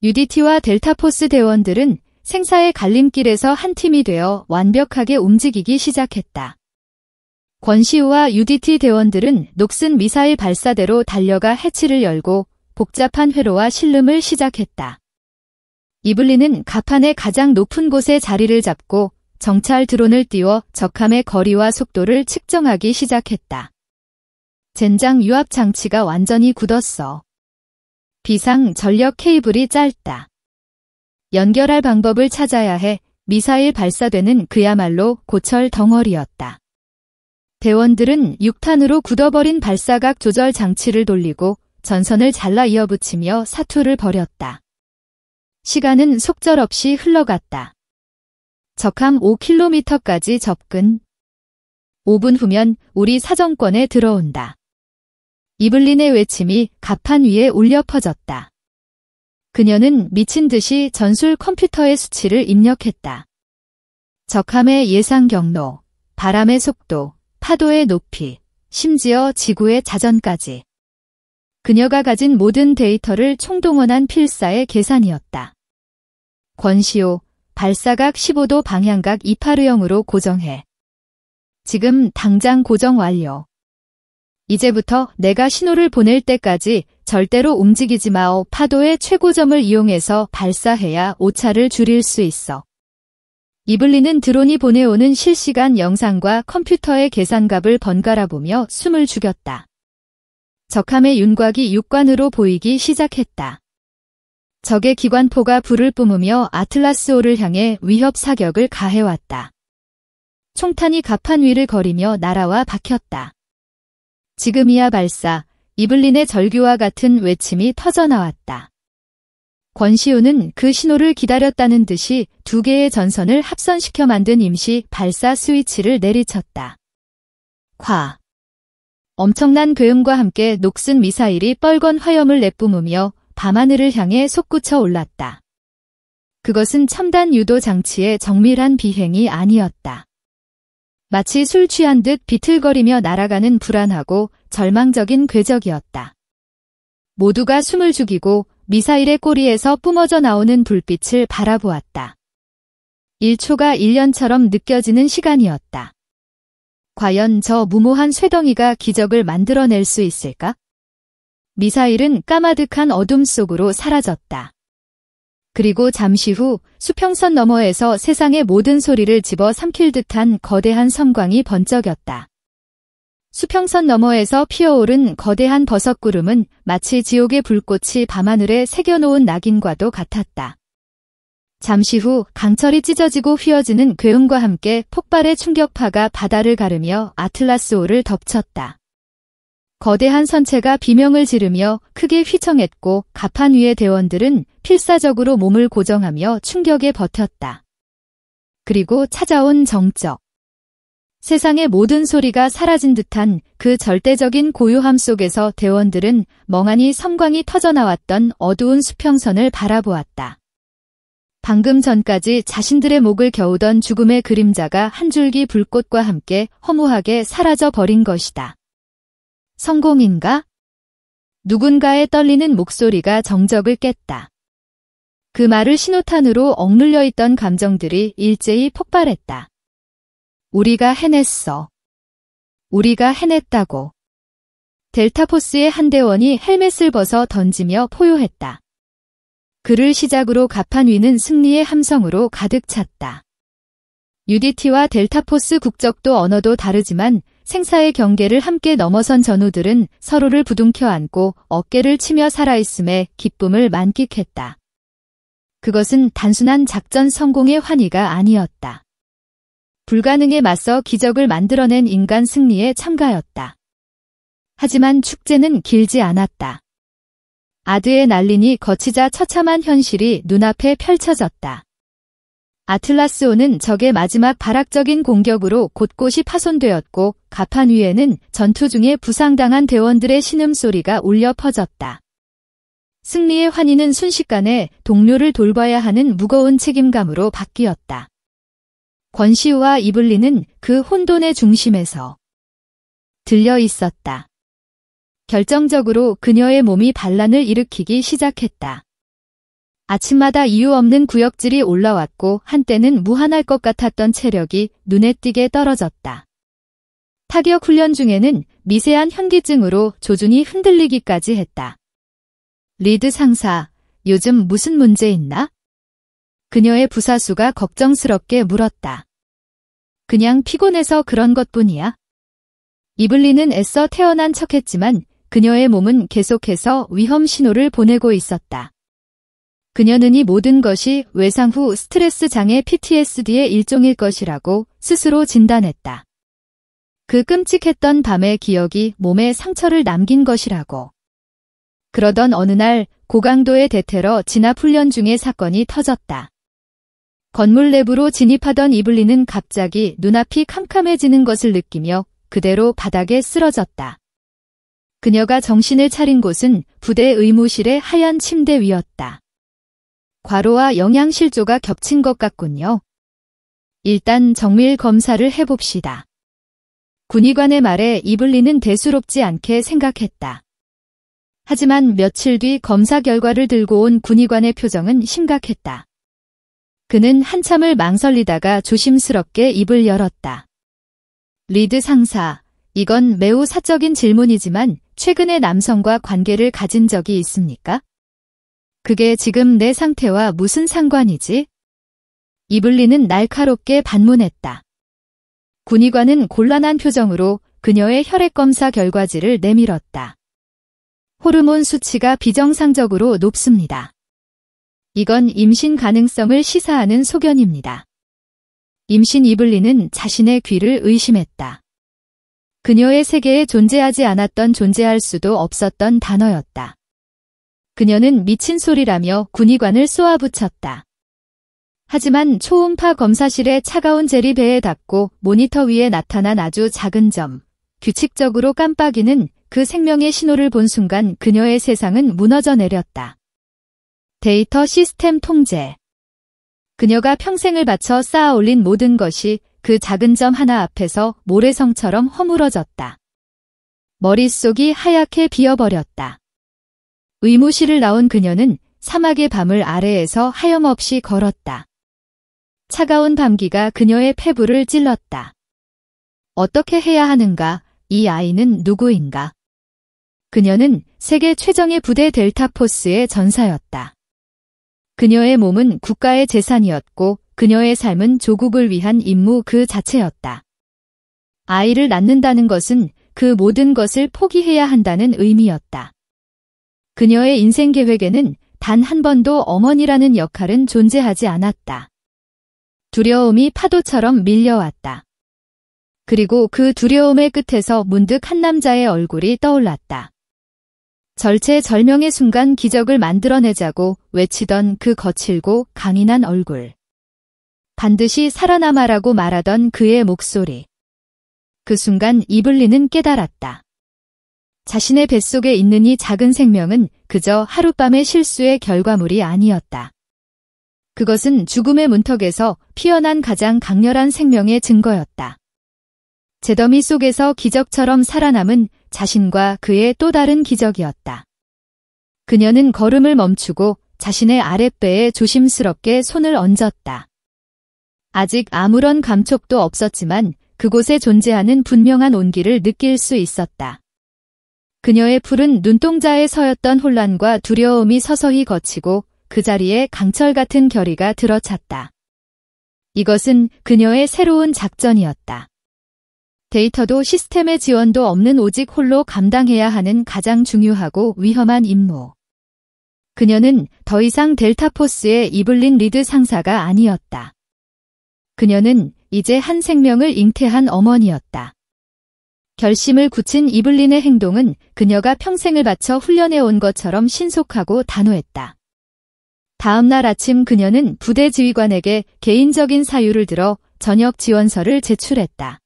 UDT와 델타포스 대원들은 생사의 갈림길에서 한 팀이 되어 완벽하게 움직이기 시작했다. 권시우와 UDT 대원들은 녹슨 미사일 발사대로 달려가 해치를 열고 복잡한 회로와 실름을 시작했다. 이블린은 갑판의 가장 높은 곳에 자리를 잡고 정찰 드론을 띄워 적함의 거리와 속도를 측정하기 시작했다. 젠장 유압 장치가 완전히 굳었어. 비상 전력 케이블이 짧다. 연결할 방법을 찾아야 해. 미사일 발사대는 그야말로 고철 덩어리였다. 대원들은 6탄으로 굳어버린 발사각 조절 장치를 돌리고 전선을 잘라 이어붙이며 사투를 벌였다. 시간은 속절없이 흘러갔다. 적함 5km까지 접근. 5분 후면 우리 사정권에 들어온다. 이블린의 외침이 갑판 위에 울려 퍼졌다. 그녀는 미친 듯이 전술 컴퓨터의 수치를 입력했다. 적함의 예상 경로, 바람의 속도, 파도의 높이, 심지어 지구의 자전까지. 그녀가 가진 모든 데이터를 총동원한 필사의 계산이었다. 권시우, 발사각 15도 방향각 280으로 고정해. 지금 당장 고정 완료. 이제부터 내가 신호를 보낼 때까지 절대로 움직이지 마오. 파도의 최고점을 이용해서 발사해야 오차를 줄일 수 있어. 이블린은 드론이 보내오는 실시간 영상과 컴퓨터의 계산값을 번갈아 보며 숨을 죽였다. 적함의 윤곽이 육관으로 보이기 시작했다. 적의 기관포가 불을 뿜으며 아틀라스호를 향해 위협 사격을 가해왔다. 총탄이 갑판 위를 거리며 날아와 박혔다. 지금이야 발사, 이블린의 절규와 같은 외침이 터져나왔다. 권시우는 그 신호를 기다렸다는 듯이 두 개의 전선을 합선시켜 만든 임시 발사 스위치를 내리쳤다. 콱. 엄청난 괴음과 함께 녹슨 미사일이 뻘건 화염을 내뿜으며 밤하늘을 향해 솟구쳐 올랐다. 그것은 첨단 유도 장치의 정밀한 비행이 아니었다. 마치 술 취한 듯 비틀거리며 날아가는 불안하고 절망적인 궤적이었다. 모두가 숨을 죽이고 미사일의 꼬리에서 뿜어져 나오는 불빛을 바라보았다. 1초가 1년처럼 느껴지는 시간이었다. 과연 저 무모한 쇠덩이가 기적을 만들어낼 수 있을까? 미사일은 까마득한 어둠 속으로 사라졌다. 그리고 잠시 후 수평선 너머에서 세상의 모든 소리를 집어 삼킬 듯한 거대한 섬광이 번쩍였다. 수평선 너머에서 피어오른 거대한 버섯구름은 마치 지옥의 불꽃이 밤하늘에 새겨놓은 낙인과도 같았다. 잠시 후 강철이 찢어지고 휘어지는 괴음과 함께 폭발의 충격파가 바다를 가르며 아틀라스호를 덮쳤다. 거대한 선체가 비명을 지르며 크게 휘청했고 갑판 위의 대원들은 필사적으로 몸을 고정하며 충격에 버텼다. 그리고 찾아온 정적. 세상의 모든 소리가 사라진 듯한 그 절대적인 고요함 속에서 대원들은 멍하니 섬광이 터져나왔던 어두운 수평선을 바라보았다. 방금 전까지 자신들의 목을 겨우던 죽음의 그림자가 한 줄기 불꽃과 함께 허무하게 사라져 버린 것이다. 성공인가? 누군가의 떨리는 목소리가 정적을 깼다. 그 말을 신호탄으로 억눌려 있던 감정들이 일제히 폭발했다. 우리가 해냈어. 우리가 해냈다고. 델타포스의 한 대원이 헬멧을 벗어 던지며 포효했다. 그를 시작으로 갑판 위는 승리의 함성으로 가득 찼다. UDT와 델타포스 국적도 언어도 다르지만 생사의 경계를 함께 넘어선 전우들은 서로를 부둥켜 안고 어깨를 치며 살아있음에 기쁨을 만끽했다. 그것은 단순한 작전 성공의 환희가 아니었다. 불가능에 맞서 기적을 만들어낸 인간 승리의 참가였다. 하지만 축제는 길지 않았다. 아드레날린이 거치자 처참한 현실이 눈앞에 펼쳐졌다. 아틀라스호는 적의 마지막 발악적인 공격으로 곳곳이 파손되었고 갑판 위에는 전투 중에 부상당한 대원들의 신음소리가 울려 퍼졌다. 승리의 환희는 순식간에 동료를 돌봐야 하는 무거운 책임감으로 바뀌었다. 권시우와 이블린은 그 혼돈의 중심에서 들려 있었다. 결정적으로 그녀의 몸이 반란을 일으키기 시작했다. 아침마다 이유 없는 구역질이 올라왔고 한때는 무한할 것 같았던 체력이 눈에 띄게 떨어졌다. 타격 훈련 중에는 미세한 현기증으로 조준이 흔들리기까지 했다. 리드 상사, 요즘 무슨 문제 있나? 그녀의 부사수가 걱정스럽게 물었다. 그냥 피곤해서 그런 것뿐이야. 이블린은 애써 태어난 척했지만 그녀의 몸은 계속해서 위험 신호를 보내고 있었다. 그녀는 이 모든 것이 외상 후 스트레스 장애 PTSD의 일종일 것이라고 스스로 진단했다. 그 끔찍했던 밤의 기억이 몸에 상처를 남긴 것이라고. 그러던 어느 날 고강도의 대테러 진압 훈련 중에 사건이 터졌다. 건물 내부로 진입하던 이블린은 갑자기 눈앞이 캄캄해지는 것을 느끼며 그대로 바닥에 쓰러졌다. 그녀가 정신을 차린 곳은 부대 의무실의 하얀 침대 위였다. 과로와 영양실조가 겹친 것 같군요. 일단 정밀 검사를 해봅시다. 군의관의 말에 이블린은 대수롭지 않게 생각했다. 하지만 며칠 뒤 검사 결과를 들고 온 군의관의 표정은 심각했다. 그는 한참을 망설이다가 조심스럽게 입을 열었다. 리드 상사, 이건 매우 사적인 질문이지만 최근에 남성과 관계를 가진 적이 있습니까? 그게 지금 내 상태와 무슨 상관이지? 이블린은 날카롭게 반문했다. 군의관은 곤란한 표정으로 그녀의 혈액검사 결과지를 내밀었다. 호르몬 수치가 비정상적으로 높습니다. 이건 임신 가능성을 시사하는 소견입니다. 임신 이블린은 자신의 귀를 의심했다. 그녀의 세계에 존재하지 않았던 존재할 수도 없었던 단어였다. 그녀는 미친 소리라며 군의관을 쏘아붙였다. 하지만 초음파 검사실의 차가운 젤이 배에 닿고 모니터 위에 나타난 아주 작은 점, 규칙적으로 깜빡이는 그 생명의 신호를 본 순간 그녀의 세상은 무너져 내렸다. 데이터 시스템 통제. 그녀가 평생을 바쳐 쌓아 올린 모든 것이 그 작은 점 하나 앞에서 모래성처럼 허물어졌다. 머릿속이 하얗게 비어버렸다. 의무실을 나온 그녀는 사막의 밤을 아래에서 하염없이 걸었다. 차가운 밤기가 그녀의 폐부를 찔렀다. 어떻게 해야 하는가? 이 아이는 누구인가? 그녀는 세계 최정예 부대 델타포스의 전사였다. 그녀의 몸은 국가의 재산이었고 그녀의 삶은 조국을 위한 임무 그 자체였다. 아이를 낳는다는 것은 그 모든 것을 포기해야 한다는 의미였다. 그녀의 인생 계획에는 단 한 번도 어머니라는 역할은 존재하지 않았다. 두려움이 파도처럼 밀려왔다. 그리고 그 두려움의 끝에서 문득 한 남자의 얼굴이 떠올랐다. 절체절명의 순간 기적을 만들어내자고 외치던 그 거칠고 강인한 얼굴. 반드시 살아남아라고 말하던 그의 목소리. 그 순간 이블린은 깨달았다. 자신의 뱃속에 있는 이 작은 생명은 그저 하룻밤의 실수의 결과물이 아니었다. 그것은 죽음의 문턱에서 피어난 가장 강렬한 생명의 증거였다. 잿더미 속에서 기적처럼 살아남은 자신과 그의 또 다른 기적이었다. 그녀는 걸음을 멈추고 자신의 아랫배에 조심스럽게 손을 얹었다. 아직 아무런 감촉도 없었지만 그곳에 존재하는 분명한 온기를 느낄 수 있었다. 그녀의 푸른 눈동자에 서였던 혼란과 두려움이 서서히 걷히고 그 자리에 강철 같은 결의가 들어찼다. 이것은 그녀의 새로운 작전이었다. 데이터도 시스템의 지원도 없는 오직 홀로 감당해야 하는 가장 중요하고 위험한 임무. 그녀는 더 이상 델타포스의 이블린 리드 상사가 아니었다. 그녀는 이제 한 생명을 잉태한 어머니였다. 결심을 굳힌 이블린의 행동은 그녀가 평생을 바쳐 훈련해온 것처럼 신속하고 단호했다. 다음 날 아침 그녀는 부대 지휘관에게 개인적인 사유를 들어 저녁 지원서를 제출했다.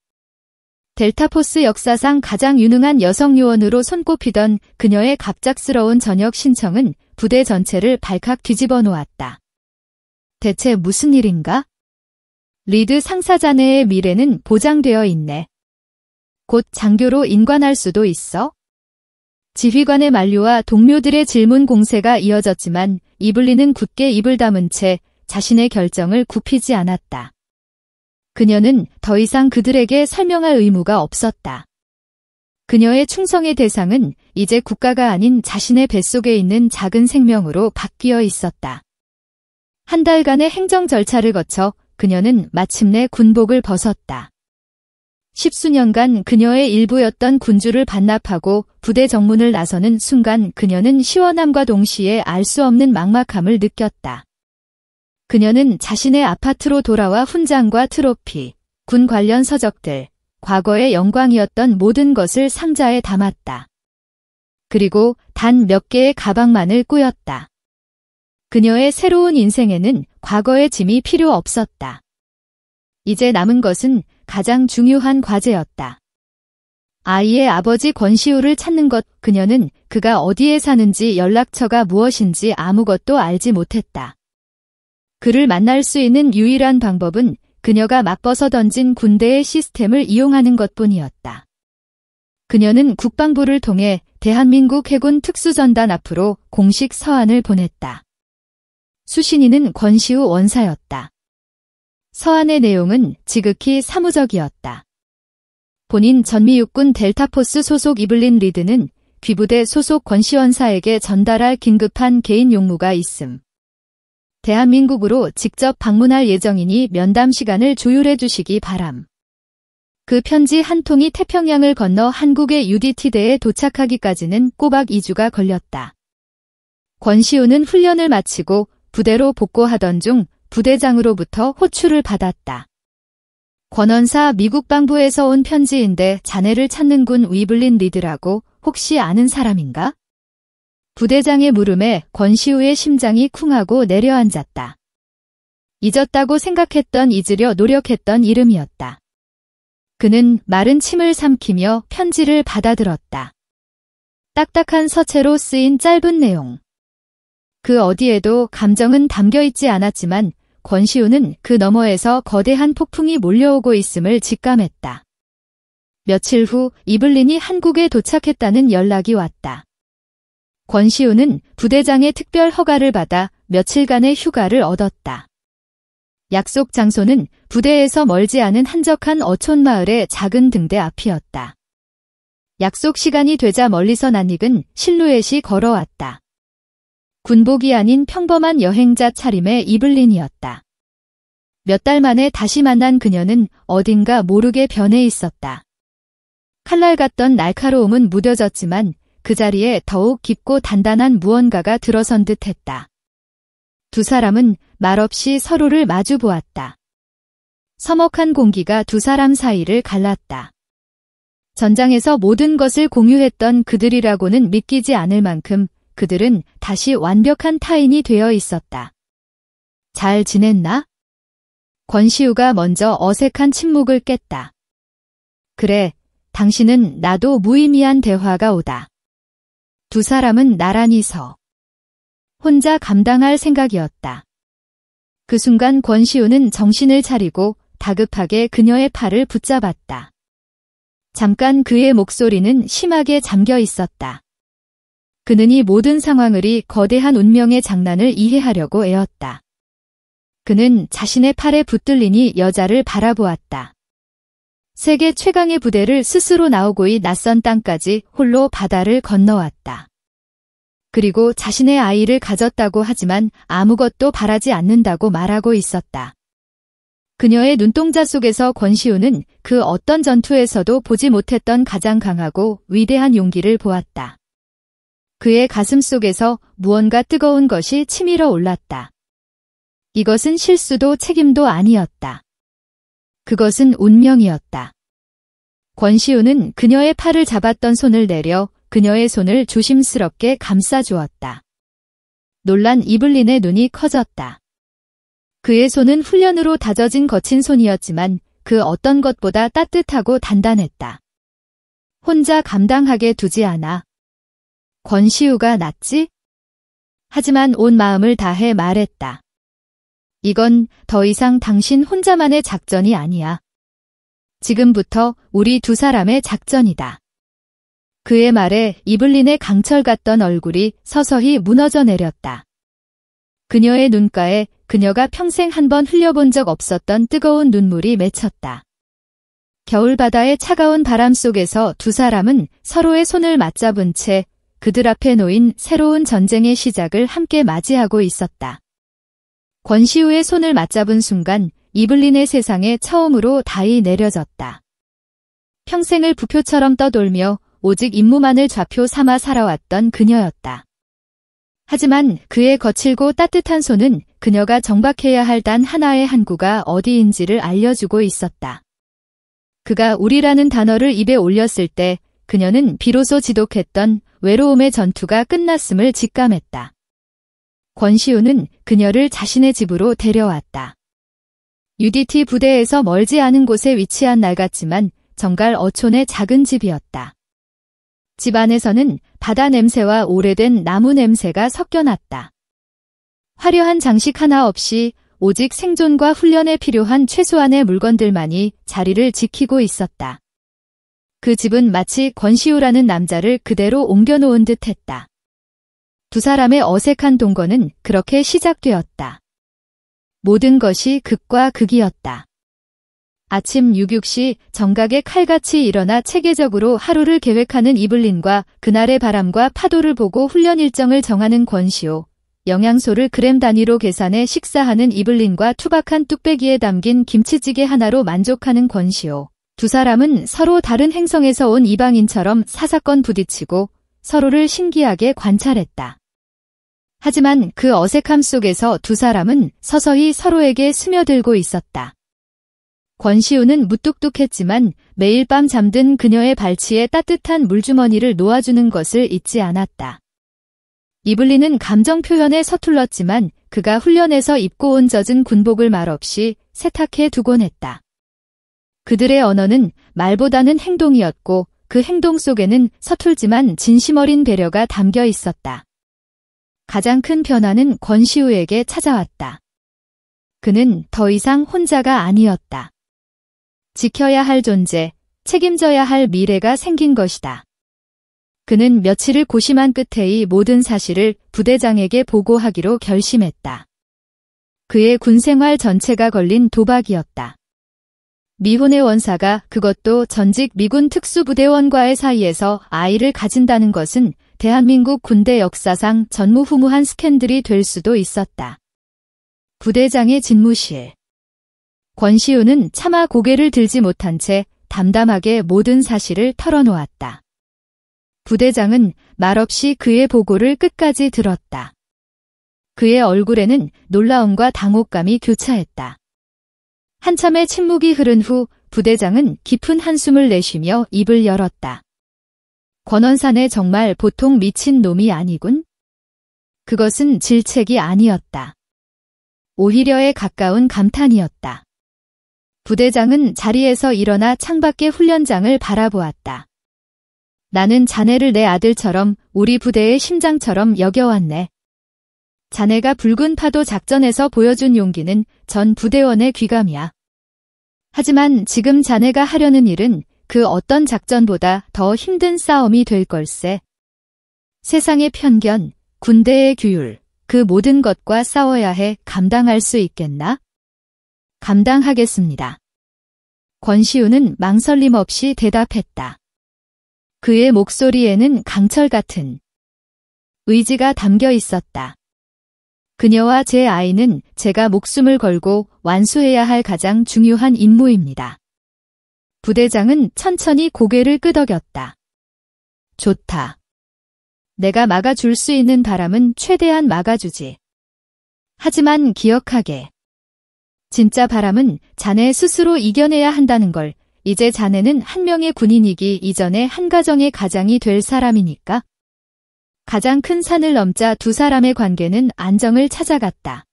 델타포스 역사상 가장 유능한 여성 요원으로 손꼽히던 그녀의 갑작스러운 저녁 신청은 부대 전체를 발칵 뒤집어 놓았다. 대체 무슨 일인가? 리드 상사 자네의 미래는 보장되어 있네. 곧 장교로 인관할 수도 있어? 지휘관의 만류와 동료들의 질문 공세가 이어졌지만 이블린은 굳게 입을 다문 채 자신의 결정을 굽히지 않았다. 그녀는 더 이상 그들에게 설명할 의무가 없었다. 그녀의 충성의 대상은 이제 국가가 아닌 자신의 뱃속에 있는 작은 생명으로 바뀌어 있었다. 한 달간의 행정 절차를 거쳐 그녀는 마침내 군복을 벗었다. 10수년간 그녀의 일부였던 군주를 반납하고 부대 정문을 나서는 순간 그녀는 시원함과 동시에 알 수 없는 막막함을 느꼈다. 그녀는 자신의 아파트로 돌아와 훈장과 트로피, 군 관련 서적들, 과거의 영광이었던 모든 것을 상자에 담았다. 그리고 단 몇 개의 가방만을 꾸렸다. 그녀의 새로운 인생에는 과거의 짐이 필요 없었다. 이제 남은 것은 가장 중요한 과제였다. 아이의 아버지 권시우를 찾는 것. 그녀는 그가 어디에 사는지 연락처가 무엇인지 아무것도 알지 못했다. 그를 만날 수 있는 유일한 방법은 그녀가 맞벗어 던진 군대의 시스템을 이용하는 것뿐이었다. 그녀는 국방부를 통해 대한민국 해군 특수전단 앞으로 공식 서한을 보냈다. 수신인은 권시우 원사였다. 서한의 내용은 지극히 사무적이었다. 본인 전미육군 델타포스 소속 이블린 리드는 귀부대 소속 권시원사에게 전달할 긴급한 개인 용무가 있음. 대한민국으로 직접 방문할 예정이니 면담 시간을 조율해 주시기 바람. 그 편지 한 통이 태평양을 건너 한국의 UDT대에 도착하기까지는 꼬박 2주가 걸렸다. 권시우는 훈련을 마치고 부대로 복구하던 중 부대장으로부터 호출을 받았다. 권원사 미국 방부에서 온 편지인데 자네를 찾는 군 이블린 리드라고 혹시 아는 사람인가? 부대장의 물음에 권시우의 심장이 쿵하고 내려앉았다. 잊었다고 생각했던 잊으려 노력했던 이름이었다. 그는 마른 침을 삼키며 편지를 받아들었다. 딱딱한 서체로 쓰인 짧은 내용. 그 어디에도 감정은 담겨 있지 않았지만 권시우는 그 너머에서 거대한 폭풍이 몰려오고 있음을 직감했다. 며칠 후 이블린이 한국에 도착했다는 연락이 왔다. 권시우는 부대장의 특별 허가를 받아 며칠간의 휴가를 얻었다. 약속 장소는 부대에서 멀지 않은 한적한 어촌 마을의 작은 등대 앞이었다. 약속 시간이 되자 멀리서 낯익은 실루엣이 걸어왔다. 군복이 아닌 평범한 여행자 차림의 이블린이었다. 몇 달 만에 다시 만난 그녀는 어딘가 모르게 변해 있었다. 칼날 같던 날카로움은 무뎌졌지만 그 자리에 더욱 깊고 단단한 무언가가 들어선 듯했다. 두 사람은 말없이 서로를 마주 보았다. 서먹한 공기가 두 사람 사이를 갈랐다. 전장에서 모든 것을 공유했던 그들이라고는 믿기지 않을 만큼 그들은 다시 완벽한 타인이 되어 있었다. 잘 지냈나? 권시우가 먼저 어색한 침묵을 깼다. 그래, 당신은 나도 무의미한 대화가 오다. 두 사람은 나란히 서 혼자 감당할 생각이었다. 그 순간 권시우는 정신을 차리고 다급하게 그녀의 팔을 붙잡았다. 잠깐 그의 목소리는 심하게 잠겨 있었다. 그는 이 모든 상황을 이 거대한 운명의 장난을 이해하려고 애었다. 그는 자신의 팔에 붙들린 이 여자를 바라보았다. 세계 최강의 부대를 스스로 나오고이 낯선 땅까지 홀로 바다를 건너왔다. 그리고 자신의 아이를 가졌다고 하지만 아무것도 바라지 않는다고 말하고 있었다. 그녀의 눈동자 속에서 권시우는 그 어떤 전투에서도 보지 못했던 가장 강하고 위대한 용기를 보았다. 그의 가슴 속에서 무언가 뜨거운 것이 치밀어 올랐다. 이것은 실수도 책임도 아니었다. 그것은 운명이었다. 권시우는 그녀의 팔을 잡았던 손을 내려 그녀의 손을 조심스럽게 감싸주었다. 놀란 이블린의 눈이 커졌다. 그의 손은 훈련으로 다져진 거친 손이었지만 그 어떤 것보다 따뜻하고 단단했다. 혼자 감당하게 두지 않아. 권시우가 낫지? 하지만 온 마음을 다해 말했다. 이건 더 이상 당신 혼자만의 작전이 아니야. 지금부터 우리 두 사람의 작전이다. 그의 말에 이블린의 강철 같던 얼굴이 서서히 무너져 내렸다. 그녀의 눈가에 그녀가 평생 한 번 흘려본 적 없었던 뜨거운 눈물이 맺혔다. 겨울바다의 차가운 바람 속에서 두 사람은 서로의 손을 맞잡은 채 그들 앞에 놓인 새로운 전쟁의 시작을 함께 맞이하고 있었다. 권시우의 손을 맞잡은 순간 이블린의 세상에 처음으로 달이 내려졌다. 평생을 부표처럼 떠돌며 오직 임무만을 좌표 삼아 살아왔던 그녀였다. 하지만 그의 거칠고 따뜻한 손은 그녀가 정박해야 할 단 하나의 항구가 어디인지를 알려주고 있었다. 그가 우리라는 단어를 입에 올렸을 때 그녀는 비로소 지독했던 외로움의 전투가 끝났음을 직감했다. 권시우는 그녀를 자신의 집으로 데려왔다. UDT 부대에서 멀지 않은 곳에 위치한 낡았지만 정갈 어촌의 작은 집이었다. 집 안에서는 바다 냄새와 오래된 나무 냄새가 섞여났다. 화려한 장식 하나 없이 오직 생존과 훈련에 필요한 최소한의 물건들만이 자리를 지키고 있었다. 그 집은 마치 권시우라는 남자를 그대로 옮겨놓은 듯 했다. 두 사람의 어색한 동거는 그렇게 시작되었다. 모든 것이 극과 극이었다. 아침 6시 정각에 칼같이 일어나 체계적으로 하루를 계획하는 이블린과 그날의 바람과 파도를 보고 훈련 일정을 정하는 권시우, 영양소를 그램 단위로 계산해 식사하는 이블린과 투박한 뚝배기에 담긴 김치찌개 하나로 만족하는 권시우. 두 사람은 서로 다른 행성에서 온 이방인처럼 사사건 부딪히고 서로를 신기하게 관찰했다. 하지만 그 어색함 속에서 두 사람은 서서히 서로에게 스며들고 있었다. 권시우는 무뚝뚝했지만 매일 밤 잠든 그녀의 발치에 따뜻한 물주머니를 놓아주는 것을 잊지 않았다. 이블린은 감정 표현에 서툴렀지만 그가 훈련에서 입고 온 젖은 군복을 말없이 세탁해 두곤 했다. 그들의 언어는 말보다는 행동이었고 그 행동 속에는 서툴지만 진심 어린 배려가 담겨 있었다. 가장 큰 변화는 권시우에게 찾아왔다. 그는 더 이상 혼자가 아니었다. 지켜야 할 존재, 책임져야 할 미래가 생긴 것이다. 그는 며칠을 고심한 끝에 이 모든 사실을 부대장에게 보고하기로 결심했다. 그의 군생활 전체가 걸린 도박이었다. 미혼의 원사가 그것도 전직 미군 특수부대원과의 사이에서 아이를 가진다는 것은 대한민국 군대 역사상 전무후무한 스캔들이 될 수도 있었다. 부대장의 집무실. 권시우는 차마 고개를 들지 못한 채 담담하게 모든 사실을 털어놓았다. 부대장은 말없이 그의 보고를 끝까지 들었다. 그의 얼굴에는 놀라움과 당혹감이 교차했다. 한참의 침묵이 흐른 후 부대장은 깊은 한숨을 내쉬며 입을 열었다. 권원산에 정말 보통 미친 놈이 아니군. 그것은 질책이 아니었다. 오히려에 가까운 감탄이었다. 부대장은 자리에서 일어나 창밖의 훈련장을 바라보았다. 나는 자네를 내 아들처럼 우리 부대의 심장처럼 여겨왔네. 자네가 붉은 파도 작전에서 보여준 용기는 전 부대원의 귀감이야. 하지만 지금 자네가 하려는 일은 그 어떤 작전보다 더 힘든 싸움이 될 걸세. 세상의 편견, 군대의 규율, 그 모든 것과 싸워야 해 감당할 수 있겠나? 감당하겠습니다. 권시우는 망설임 없이 대답했다. 그의 목소리에는 강철 같은 의지가 담겨 있었다. 그녀와 제 아이는 제가 목숨을 걸고 완수해야 할 가장 중요한 임무입니다. 부대장은 천천히 고개를 끄덕였다. 좋다. 내가 막아줄 수 있는 바람은 최대한 막아주지. 하지만 기억하게. 진짜 바람은 자네 스스로 이겨내야 한다는 걸. 이제 자네는 한 명의 군인이기 이전에 한 가정의 가장이 될 사람이니까. 가장 큰 산을 넘자 두 사람의 관계는 안정을 찾아갔다.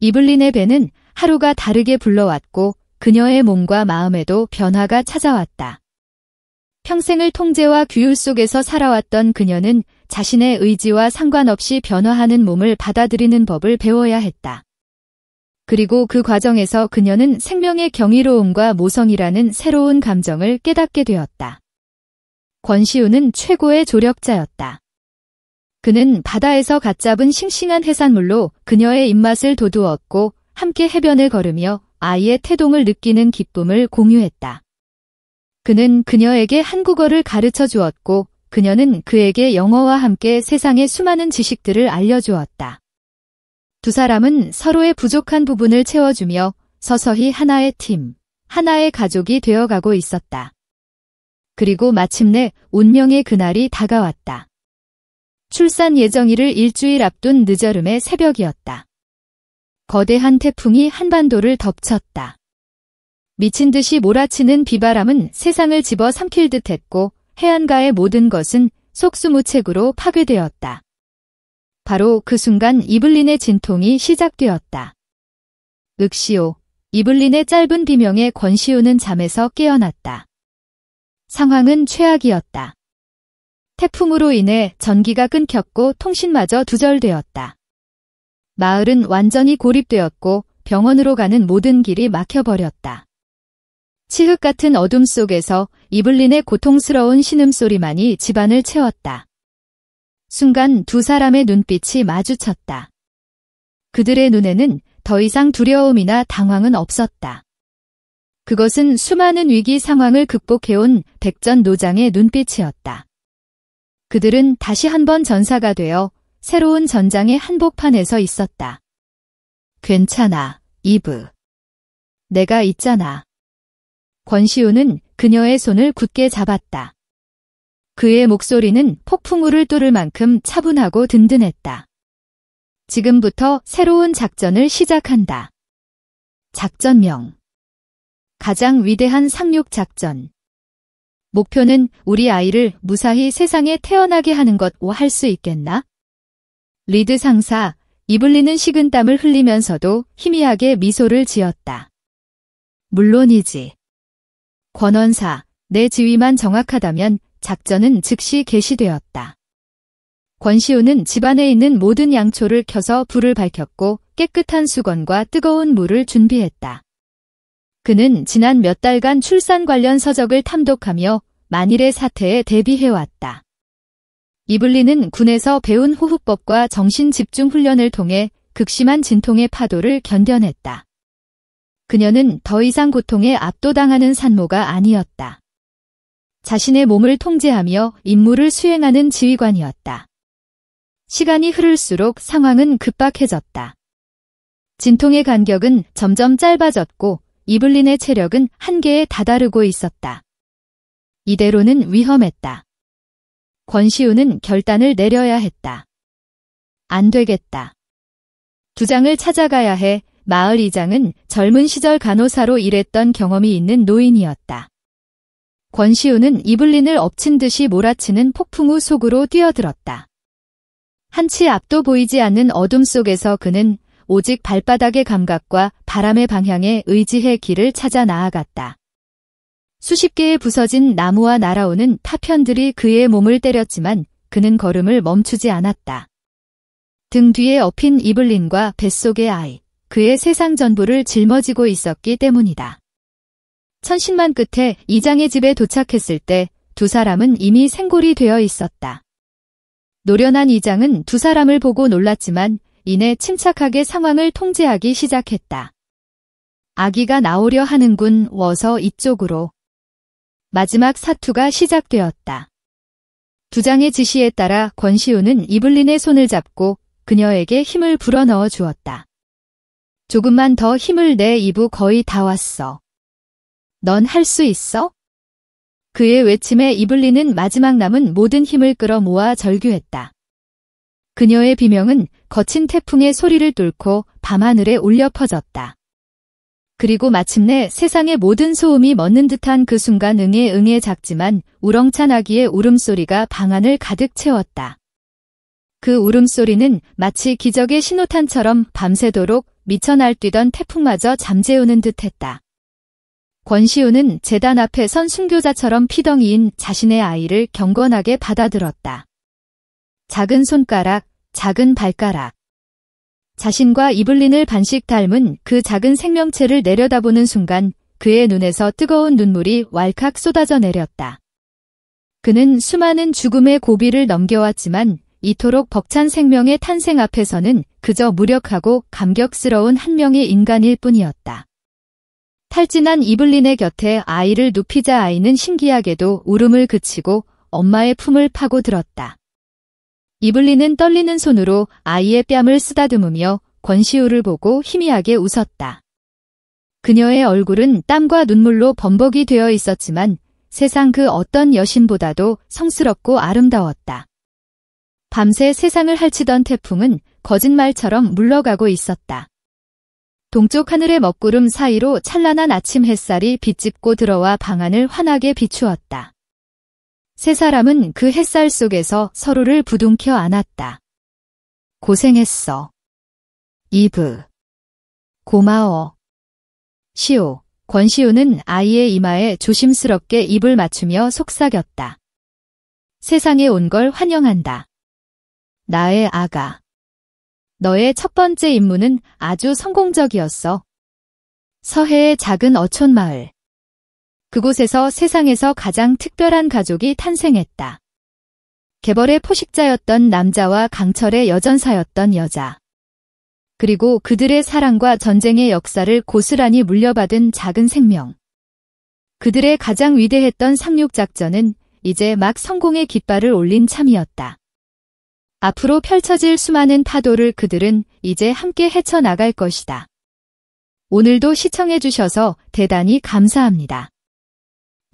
이블린의 배는 하루가 다르게 불러왔고 그녀의 몸과 마음에도 변화가 찾아왔다. 평생을 통제와 규율 속에서 살아왔던 그녀는 자신의 의지와 상관없이 변화하는 몸을 받아들이는 법을 배워야 했다. 그리고 그 과정에서 그녀는 생명의 경이로움과 모성이라는 새로운 감정을 깨닫게 되었다. 권시우는 최고의 조력자였다. 그는 바다에서 갓 잡은 싱싱한 해산물로 그녀의 입맛을 돋우었고 함께 해변을 걸으며 아이의 태동을 느끼는 기쁨을 공유했다. 그는 그녀에게 한국어를 가르쳐 주었고 그녀는 그에게 영어와 함께 세상의 수많은 지식들을 알려주었다. 두 사람은 서로의 부족한 부분을 채워주며 서서히 하나의 팀, 하나의 가족이 되어가고 있었다. 그리고 마침내 운명의 그날이 다가왔다. 출산 예정일을 일주일 앞둔 늦여름의 새벽이었다. 거대한 태풍이 한반도를 덮쳤다. 미친 듯이 몰아치는 비바람은 세상을 집어삼킬 듯했고 해안가의 모든 것은 속수무책으로 파괴되었다. 바로 그 순간 이블린의 진통이 시작되었다. 윽시오. 이블린의 짧은 비명에 권시우는 잠에서 깨어났다. 상황은 최악이었다. 태풍으로 인해 전기가 끊겼고 통신마저 두절되었다. 마을은 완전히 고립되었고 병원으로 가는 모든 길이 막혀버렸다. 칠흑 같은 어둠 속에서 이블린의 고통스러운 신음소리만이 집안을 채웠다. 순간 두 사람의 눈빛이 마주쳤다. 그들의 눈에는 더 이상 두려움이나 당황은 없었다. 그것은 수많은 위기 상황을 극복해온 백전노장의 눈빛이었다. 그들은 다시 한번 전사가 되어 새로운 전장의 한복판에 서 있었다. 괜찮아, 이브. 내가 있잖아. 권시우는 그녀의 손을 굳게 잡았다. 그의 목소리는 폭풍우를 뚫을 만큼 차분하고 든든했다. 지금부터 새로운 작전을 시작한다. 작전명. 가장 위대한 상륙작전. 목표는 우리 아이를 무사히 세상에 태어나게 하는 것고 할 수 있겠나? 리드 상사, 이블린은 식은땀을 흘리면서도 희미하게 미소를 지었다. 물론이지. 권원사, 내 지위만 정확하다면 작전은 즉시 개시되었다. 권시우는 집안에 있는 모든 양초를 켜서 불을 밝혔고 깨끗한 수건과 뜨거운 물을 준비했다. 그는 지난 몇 달간 출산 관련 서적을 탐독하며 만일의 사태에 대비해왔다. 이블린은 군에서 배운 호흡법과 정신 집중 훈련을 통해 극심한 진통의 파도를 견뎌냈다. 그녀는 더 이상 고통에 압도당하는 산모가 아니었다. 자신의 몸을 통제하며 임무를 수행하는 지휘관이었다. 시간이 흐를수록 상황은 급박해졌다. 진통의 간격은 점점 짧아졌고 이블린의 체력은 한계에 다다르고 있었다. 이대로는 위험했다. 권시우는 결단을 내려야 했다. 안 되겠다. 두장을 찾아가야 해. 마을 이장은 젊은 시절 간호사로 일했던 경험이 있는 노인이었다. 권시우는 이블린을 엎친 듯이 몰아치는 폭풍우 속으로 뛰어들었다. 한치 앞도 보이지 않는 어둠 속에서 그는 오직 발바닥의 감각과 바람의 방향에 의지해 길을 찾아 나아갔다. 수십 개의 부서진 나무와 날아오는 파편들이 그의 몸을 때렸지만 그는 걸음을 멈추지 않았다. 등 뒤에 엎인 이블린과 뱃속의 아이, 그의 세상 전부를 짊어지고 있었기 때문이다. 천신만 끝에 이장의 집에 도착했을 때 두 사람은 이미 생골이 되어 있었다. 노련한 이장은 두 사람을 보고 놀랐지만 이내 침착하게 상황을 통제하기 시작했다. 아기가 나오려 하는군. 워서 이쪽으로. 마지막 사투가 시작되었다. 두 장의 지시에 따라 권시우는 이블린의 손을 잡고 그녀에게 힘을 불어넣어 주었다. 조금만 더 힘을 내. 이브 거의 다 왔어. 넌 할 수 있어? 그의 외침에 이블린은 마지막 남은 모든 힘을 끌어모아 절규했다. 그녀의 비명은 거친 태풍의 소리를 뚫고 밤하늘에 울려 퍼졌다. 그리고 마침내 세상의 모든 소음이 멎는 듯한 그 순간 응애 작지만 우렁찬 아기의 울음소리가 방안을 가득 채웠다. 그 울음소리는 마치 기적의 신호탄처럼 밤새도록 미쳐 날뛰던 태풍마저 잠재우는 듯했다. 권시우는 제단 앞에 선 순교자처럼 피덩이인 자신의 아이를 경건하게 받아들었다. 작은 손가락, 작은 발가락. 자신과 이블린을 반씩 닮은 그 작은 생명체를 내려다보는 순간 그의 눈에서 뜨거운 눈물이 왈칵 쏟아져 내렸다. 그는 수많은 죽음의 고비를 넘겨왔지만 이토록 벅찬 생명의 탄생 앞에서는 그저 무력하고 감격스러운 한 명의 인간일 뿐이었다. 탈진한 이블린의 곁에 아이를 눕히자 아이는 신기하게도 울음을 그치고 엄마의 품을 파고들었다. 이블린은 떨리는 손으로 아이의 뺨을 쓰다듬으며 권시우를 보고 희미하게 웃었다. 그녀의 얼굴은 땀과 눈물로 범벅이 되어 있었지만 세상 그 어떤 여신보다도 성스럽고 아름다웠다. 밤새 세상을 핥히던 태풍은 거짓말처럼 물러가고 있었다. 동쪽 하늘의 먹구름 사이로 찬란한 아침 햇살이 비집고 들어와 방안을 환하게 비추었다. 세 사람은 그 햇살 속에서 서로를 부둥켜 안았다. 고생했어. 이브. 고마워. 시우. 권시우는 아이의 이마에 조심스럽게 입을 맞추며 속삭였다. 세상에 온 걸 환영한다. 나의 아가. 너의 첫 번째 임무는 아주 성공적이었어. 서해의 작은 어촌 마을. 그곳에서 세상에서 가장 특별한 가족이 탄생했다. 개벌의 포식자였던 남자와 강철의 여전사였던 여자. 그리고 그들의 사랑과 전쟁의 역사를 고스란히 물려받은 작은 생명. 그들의 가장 위대했던 상륙작전은 이제 막 성공의 깃발을 올린 참이었다. 앞으로 펼쳐질 수많은 파도를 그들은 이제 함께 헤쳐나갈 것이다. 오늘도 시청해주셔서 대단히 감사합니다.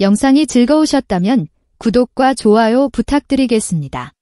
영상이 즐거우셨다면 구독과 좋아요 부탁드리겠습니다.